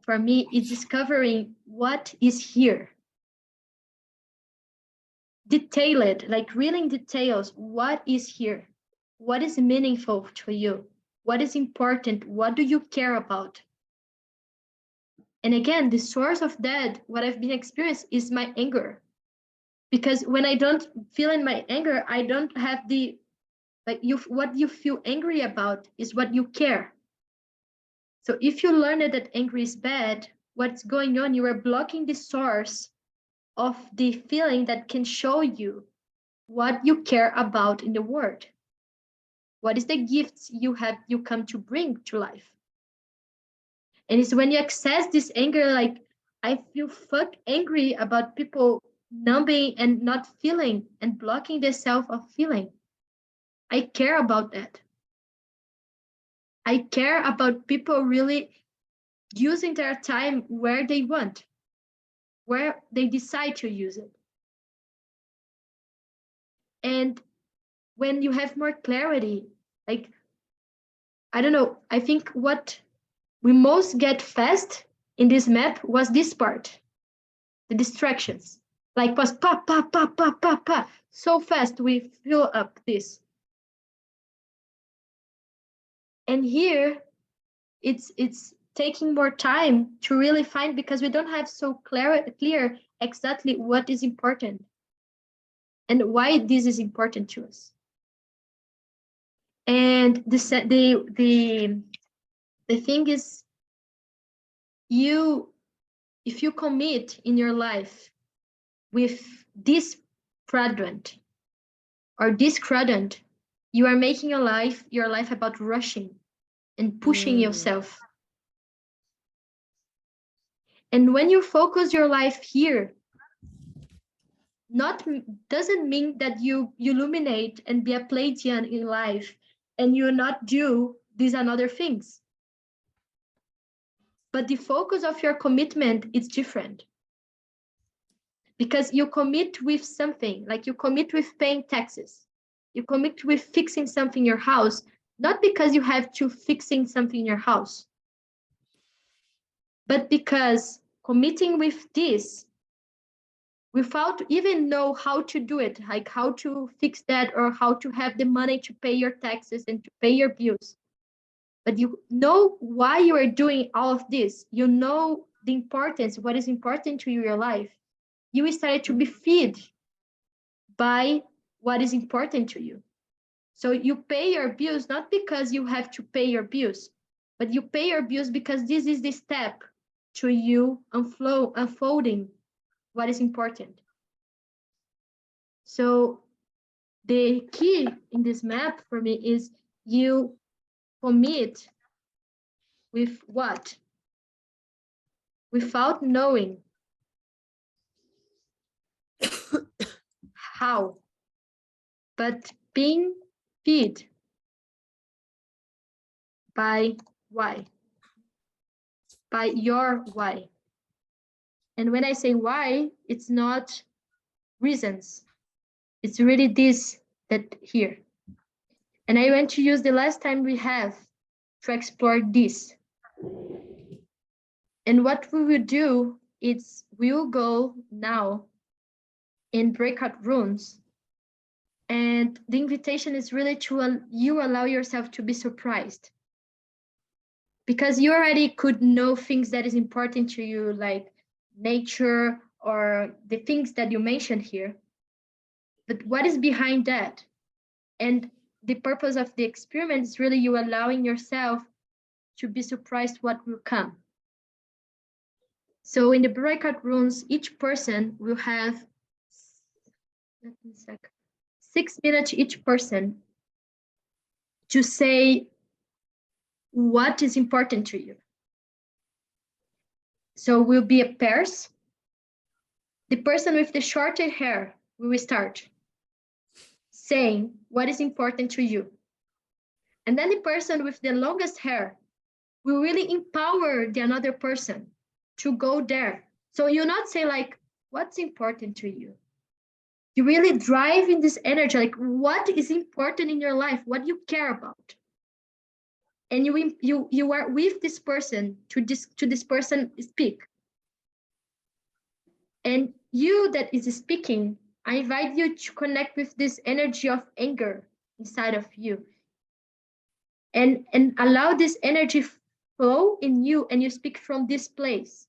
for me, is discovering what is here. Detail it, like really in details, what is here? What is meaningful to you? What is important? What do you care about? And again, the source of that, what I've been experiencing, is my anger. Because when I don't feel in my anger, I don't have the, like what you feel angry about is what you care. So if you learn that anger is bad, what's going on, you are blocking the source of the feeling that can show you what you care about in the world. What is the gifts you come to bring to life? And it's when you access this anger, like I feel angry about people numbing and not feeling and blocking the self of feeling. I care about that. I care about people really using their time where they want, where they decide to use it. And when you have more clarity, like, I don't know, I think what we most get fast in this map was this part, the distractions. Like was pa, pa, pa, pa, pa, pa. So fast we fill up this. And here, it's taking more time to really find, because we don't have so clear exactly what is important and why this is important to us. And the thing is, if you commit in your life with this quadrant or this quadrant, you are making your life about rushing and pushing yourself. And when you focus your life here, doesn't mean that you illuminate and be a Pleiadian in life and you not do these and other things. But the focus of your commitment is different. Because you commit with something, like you commit with paying taxes. You commit with fixing something in your house, not because you have to fixing something in your house, but because committing with this, without even know how to do it, like how to fix that or how to have the money to pay your taxes and to pay your bills. But you know why you are doing all of this. You know the importance, what is important to you in your life. You started to be fed by what is important to you. So you pay your bills not because you have to pay your bills, but you pay your bills because this is the step to you unfolding what is important. So the key in this map for me is you commit with what? Without knowing how, but being fed by why, by your why. And when I say why, it's not reasons. It's really this that here. And I want to use the last time we have to explore this. And what we will do is we'll go now in breakout rooms. And the invitation is really to you allow yourself to be surprised. Because you already could know things that is important to you, like nature or the things that you mentioned here. But what is behind that? And the purpose of the experiment is really you allowing yourself to be surprised what will come. So in the breakout rooms, each person will have 6 minutes each person to say what is important to you. So we'll be a pairs. The person with the shorter hair will start saying what is important to you. And then the person with the longest hair will really empower the another person to go there. So you not say like, what's important to you? You really drive in this energy, like what is important in your life, what you care about. And you are with this person to this person speak. And you that is speaking, I invite you to connect with this energy of anger inside of you. And allow this energy flow in you, and you speak from this place.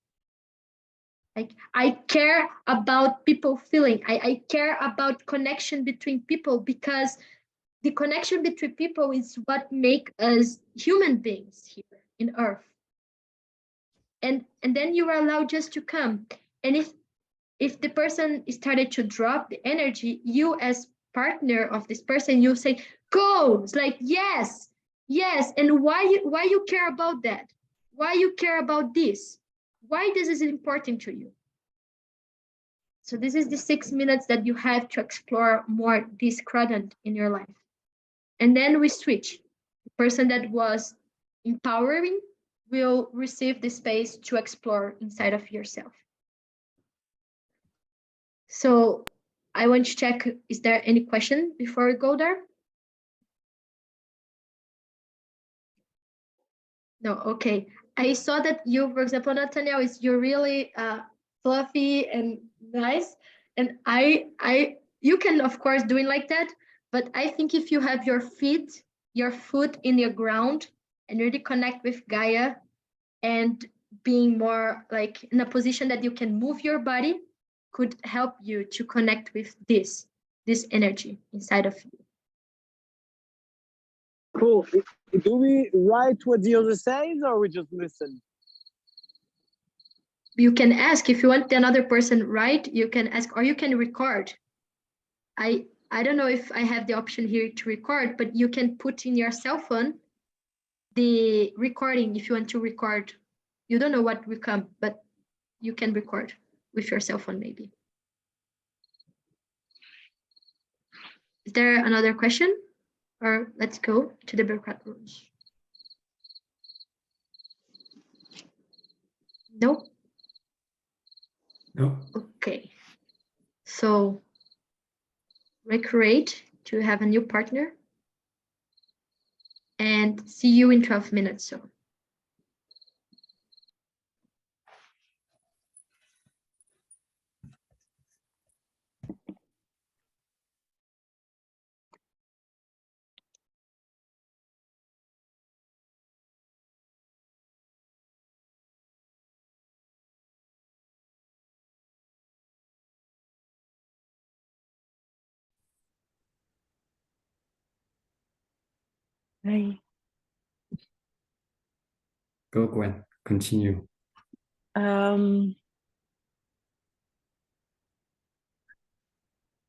Like, I care about people feeling. I care about connection between people, because the connection between people is what make us human beings here in Earth. And then you are allowed just to come. And if the person started to drop the energy, you as partner of this person, you say, go. It's like, yes. And why you care about that? Why you care about this? Why this is important to you? So this is the 6 minutes that you have to explore more this quadrant in your life. And then we switch. The person that was empowering will receive the space to explore inside of yourself. So I want to check, is there any question before we go there? No, okay. I saw that you, for example, Nathaniel, you're really fluffy and nice. And you can, of course, do it like that. But I think if you have your foot in the ground and really connect with Gaia and being more like in a position that you can move your body, could help you to connect with this energy inside of you. Cool. Do we write what the other says, or we just listen? You can ask if you want another person write, you can ask, or you can record. I don't know if I have the option here to record, but you can put in your cell phone the recording if you want to record. You don't know what will come, but you can record with your cell phone maybe. Is there another question? Or let's go to the breakout rooms. No? No. Okay. So recreate to have a new partner and see you in 12 minutes. So. Hi. Go, Gwen. Continue. Um,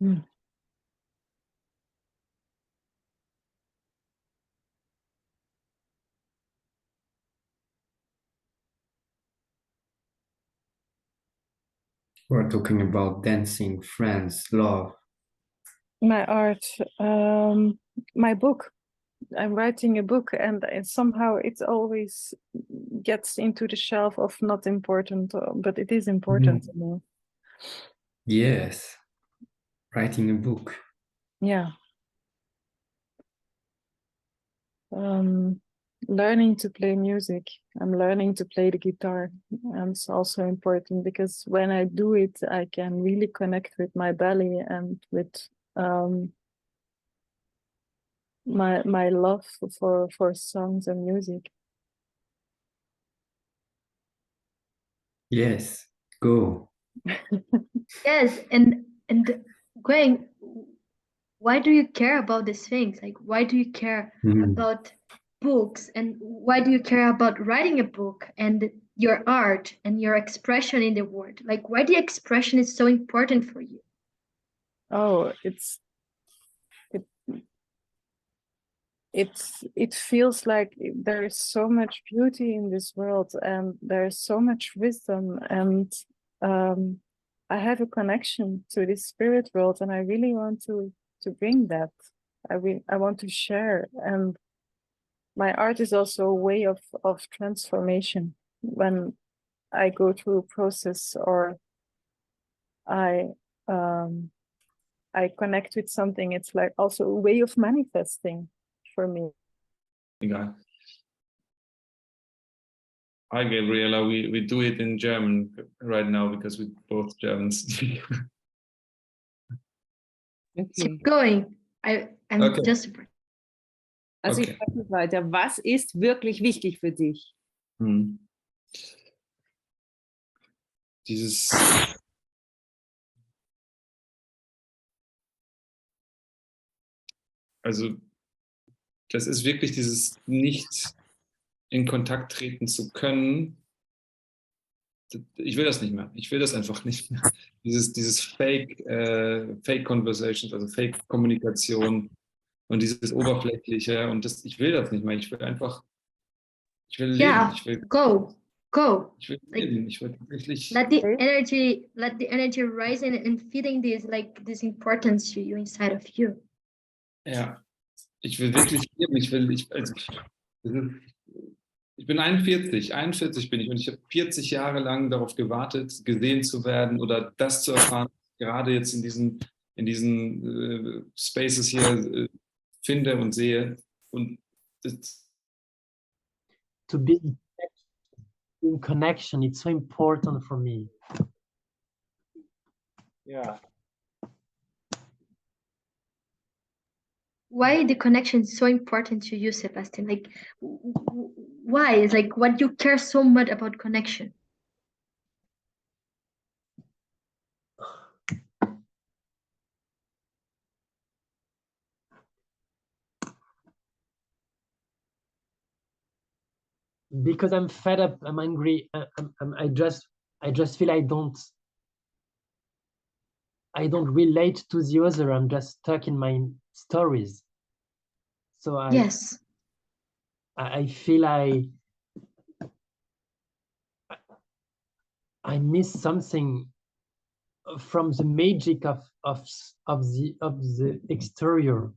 hmm. We're talking about dancing, friends, love. My art, my book. I'm writing a book, and somehow it always gets into the shelf of not important, but it is important to me. Yes. Writing a book. Yeah. Learning to play music. I'm learning to play the guitar, and it's also important because when I do it, I can really connect with my belly and with my love for songs and music. Yes. Go. Yes, and Gwen, why do you care about these things? Like, why do you care about books, and why do you care about writing a book and your art and your expression in the world? Like, why the expression is so important for you? Oh, it feels like there is so much beauty in this world, and there's so much wisdom, and I have a connection to this spirit world, and I really want to bring that. I want to share, and my art is also a way of transformation. When I go through a process, or I I connect with something, it's like also a way of manifesting for me. Egal. Hi, Gabriela. We do it in German right now because we're both Germans. Okay. Going. I'm Okay. just Also Okay. ich frage weiter. Was ist wirklich wichtig für dich? Dieses Also das ist wirklich dieses nicht in Kontakt treten zu können. Ich will das nicht mehr. Ich will das einfach nicht mehr. Dieses Fake Conversations, also Fake Kommunikation und dieses Oberflächliche und ich will das nicht mehr. Ich will leben. yeah. Go. Ich will Like, leben. Ich will wirklich. let the energy rise and feeding this importance to you inside of you. Ja, ich will wirklich leben. Ich bin 41 bin ich, und ich habe 40 Jahre lang darauf gewartet, gesehen zu werden oder das zu erfahren, gerade jetzt in diesen Spaces hier finde und sehe. Und das, To be in connection, it's so important for me. Yeah. Why the connection is so important to you, Sebastian? Like, why? It's like, what you care so much about connection? Because I'm fed up, I'm angry, I just feel I don't relate to the other. I'm just stuck in my stories. So Yes. I feel I miss something from the magic of the exterior.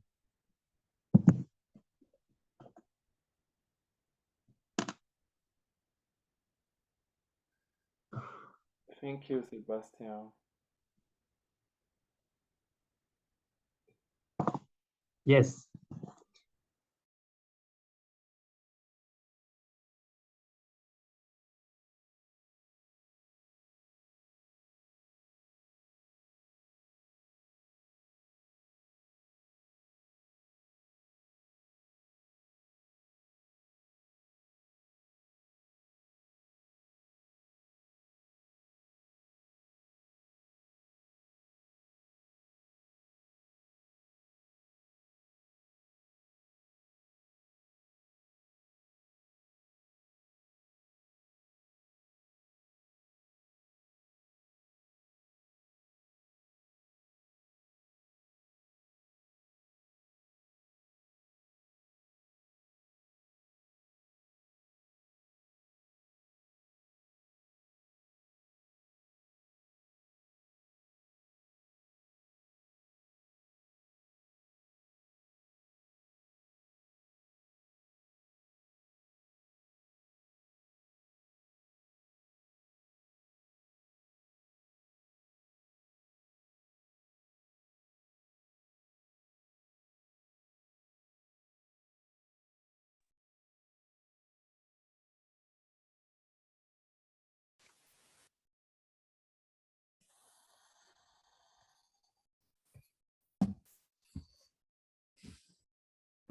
Thank you, Sebastian. Yes.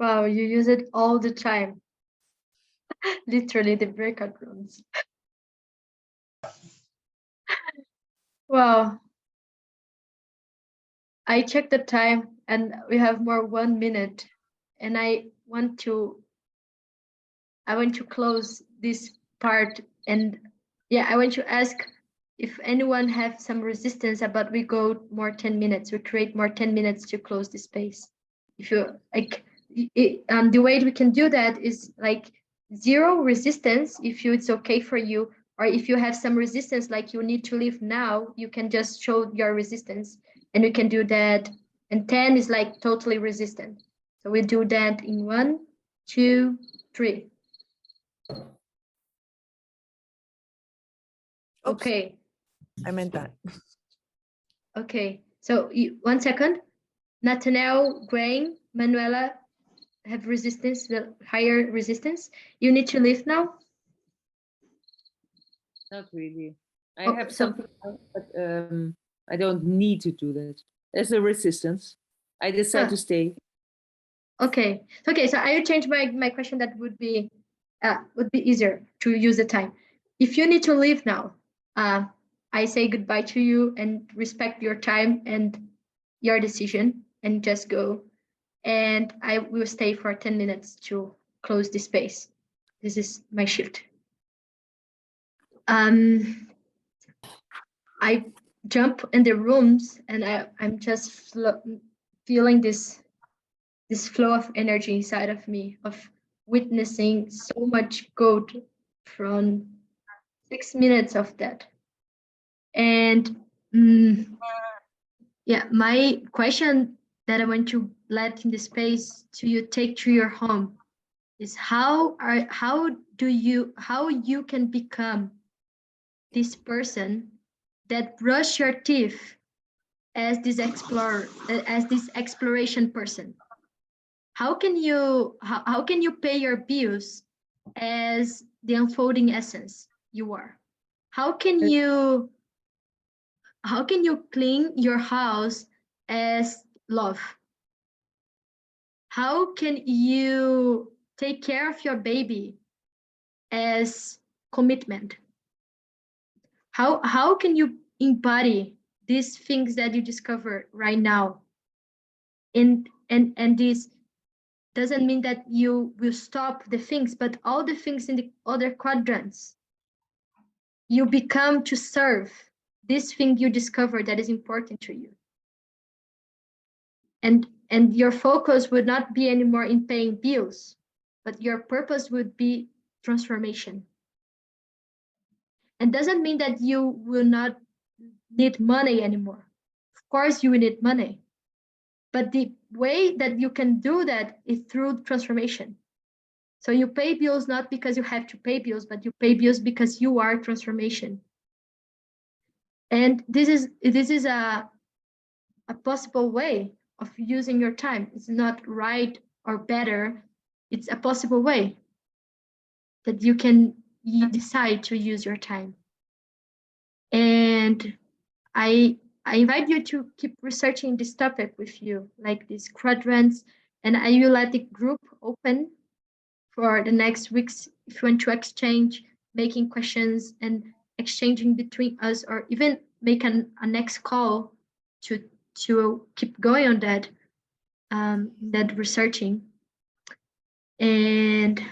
Wow, you use it all the time. Literally the breakout rooms. Wow. I checked the time and we have more 1 minute, and I want to close this part, and yeah, I want to ask if anyone have some resistance about we go more 10 minutes, we create more 10 minutes to close the space. If you like, the way we can do that is like zero resistance if it's okay for you, or if you have some resistance like you need to leave now, you can just show your resistance, and we can do that. And 10 is like totally resistant, so we do that in 1, 2, 3. Okay. I meant that. Okay, so 1 second. Nathaniel, Grain, Manuela have resistance, the higher resistance. You need to leave now? Not really. I Oh, have so- something else, but I don't need to do that. There's a resistance. I decide to stay. Okay, okay, so I will change my question. That would be easier to use the time. If you need to leave now, I say goodbye to you and respect your time and your decision and just go. And I will stay for 10 minutes to close the space. This is my shift. I jump in the rooms and I'm just feeling this flow of energy inside of me, of witnessing so much good from 6 minutes of that. And yeah, my question that I want to let in the space to you take to your home is how you can become this person that brush your teeth as this exploration person. How can you pay your bills as the unfolding essence you are? How can you clean your house as love? How can you take care of your baby as commitment? How can you embody these things that you discover right now? And this doesn't mean that you will stop the things, but all the things in the other quadrants, you become to serve this thing you discover that is important to you. And your focus would not be anymore in paying bills, but your purpose would be transformation. And doesn't mean that you will not need money anymore. Of course you will need money, but the way that you can do that is through transformation. So you pay bills not because you have to pay bills, but you pay bills because you are transformation. And this is a possible way of using your time. It's not right or better. It's a possible way that you can decide to use your time. And I invite you to keep researching this topic with you, like these quadrants, and I will let the group open for the next weeks if you want to exchange, making questions and exchanging between us, or even make a next call to keep going on that researching. And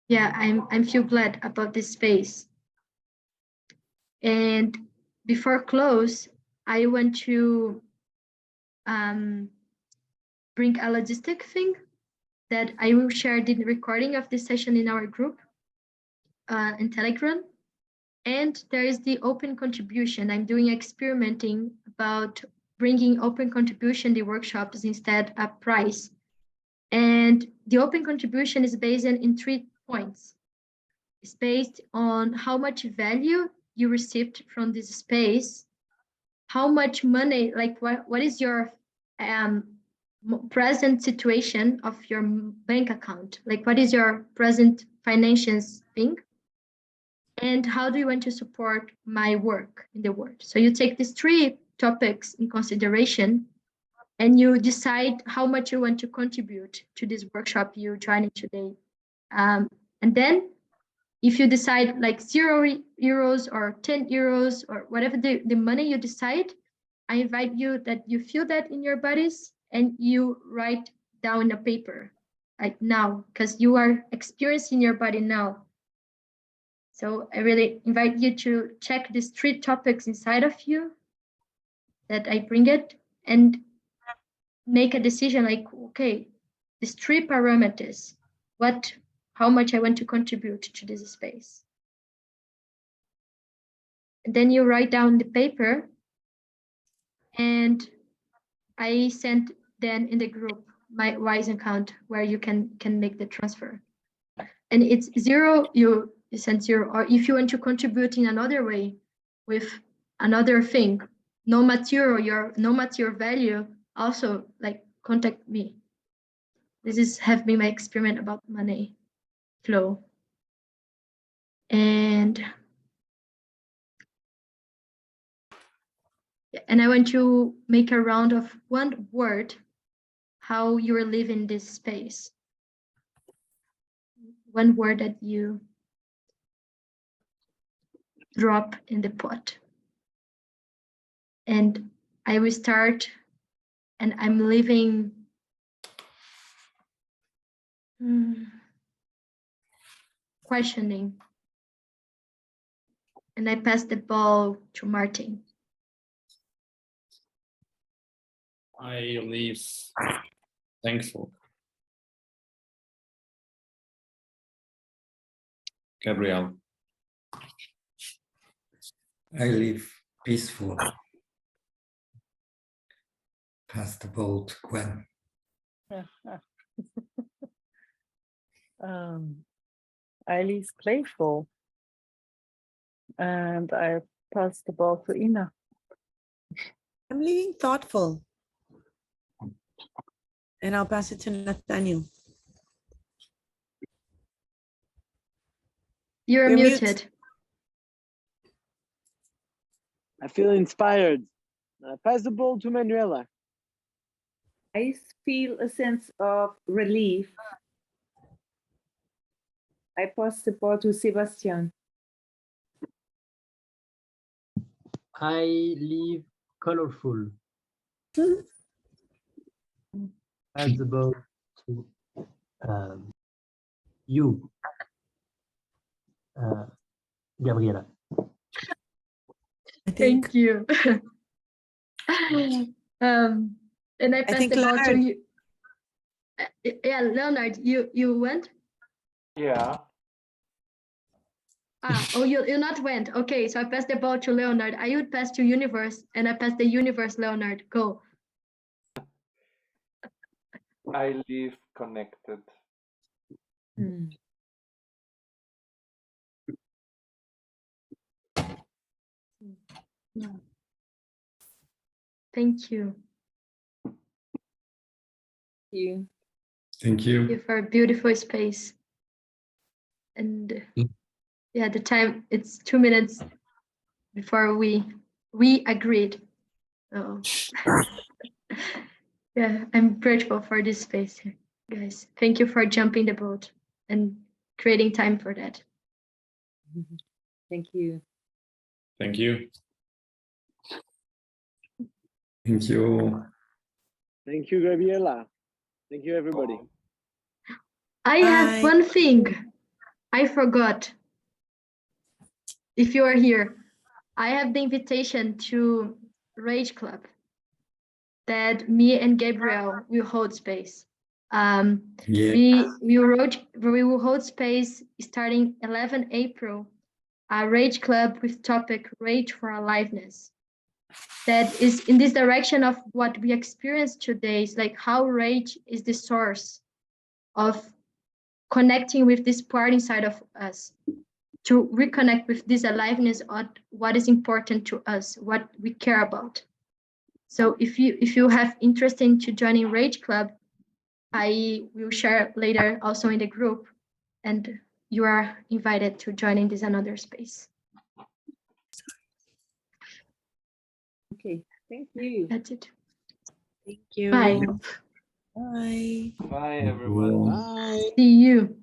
yeah, I'm feel glad about this space. And before close, I want to bring a logistic thing that I will share the recording of this session in our group in Telegram. And there is the open contribution. I'm doing experimenting about bringing open contribution, the workshops, instead a price. And the open contribution is based in 3 points. It's based on how much value you received from this space, how much money, like what is your present situation of your bank account, like what is your present financials thing, and how do you want to support my work in the world. So you take these 3 topics in consideration, and you decide how much you want to contribute to this workshop you're joining today. And then if you decide like €0 or €10 or whatever the money you decide, I invite you that you feel that in your bodies and you write down in a paper, like now, because you are experiencing your body now. So I really invite you to check these 3 topics inside of you that I bring it and make a decision like, okay, these 3 parameters, how much I want to contribute to this space. And then you write down the paper, and I send then in the group my Wise account where you can make the transfer. And it's 0, you send 0. Or if you want to contribute in another way with another thing, no material value, also like contact me. This has been my experiment about money flow. And I want to make a round of 1 word, how you're living this space. 1 word that you drop in the pot. And I will start, and I'm living questioning. And I pass the ball to Martin. I leave thankful. Gabrielle. I live peaceful. Pass the ball to Gwen. I leave playful, and I pass the ball to Ina. I'm leaving thoughtful. And I'll pass it to Nathaniel. You're muted. I feel inspired. Pass the ball to Manuela. I feel a sense of relief. I pass the ball to Sebastian. I leave colorful. Pass the ball to you, Gabriela. Thank you. And I pass the ball to you. Yeah, Leonard, you went? Yeah. Oh, you not went. Okay, so I pass the ball to Leonard. I would pass to Universe, and I pass the Universe, Leonard. Go. I live connected. Thank you. You. Thank you. Thank you for a beautiful space. And yeah, the time, it's 2 minutes before we agreed. So yeah, I'm grateful for this space here, guys. Thank you for jumping the boat and creating time for that. Thank you. Thank you. Thank you. Thank you, Gabriela. Thank you, everybody. I have one thing I forgot. If you are here, I have the invitation to Rage Club that me and Gabriel will hold space. Yeah. We will hold space starting 11 April, a Rage Club with topic Rage for Aliveness. That is in this direction of what we experience today, is like how rage is the source of connecting with this part inside of us, to reconnect with this aliveness of what is important to us, what we care about. So if you have interest in to joining Rage Club, I will share later also in the group, and you are invited to join in this another space. Okay, thank you. That's it. Thank you. Bye. Bye. Bye, everyone. Bye. See you.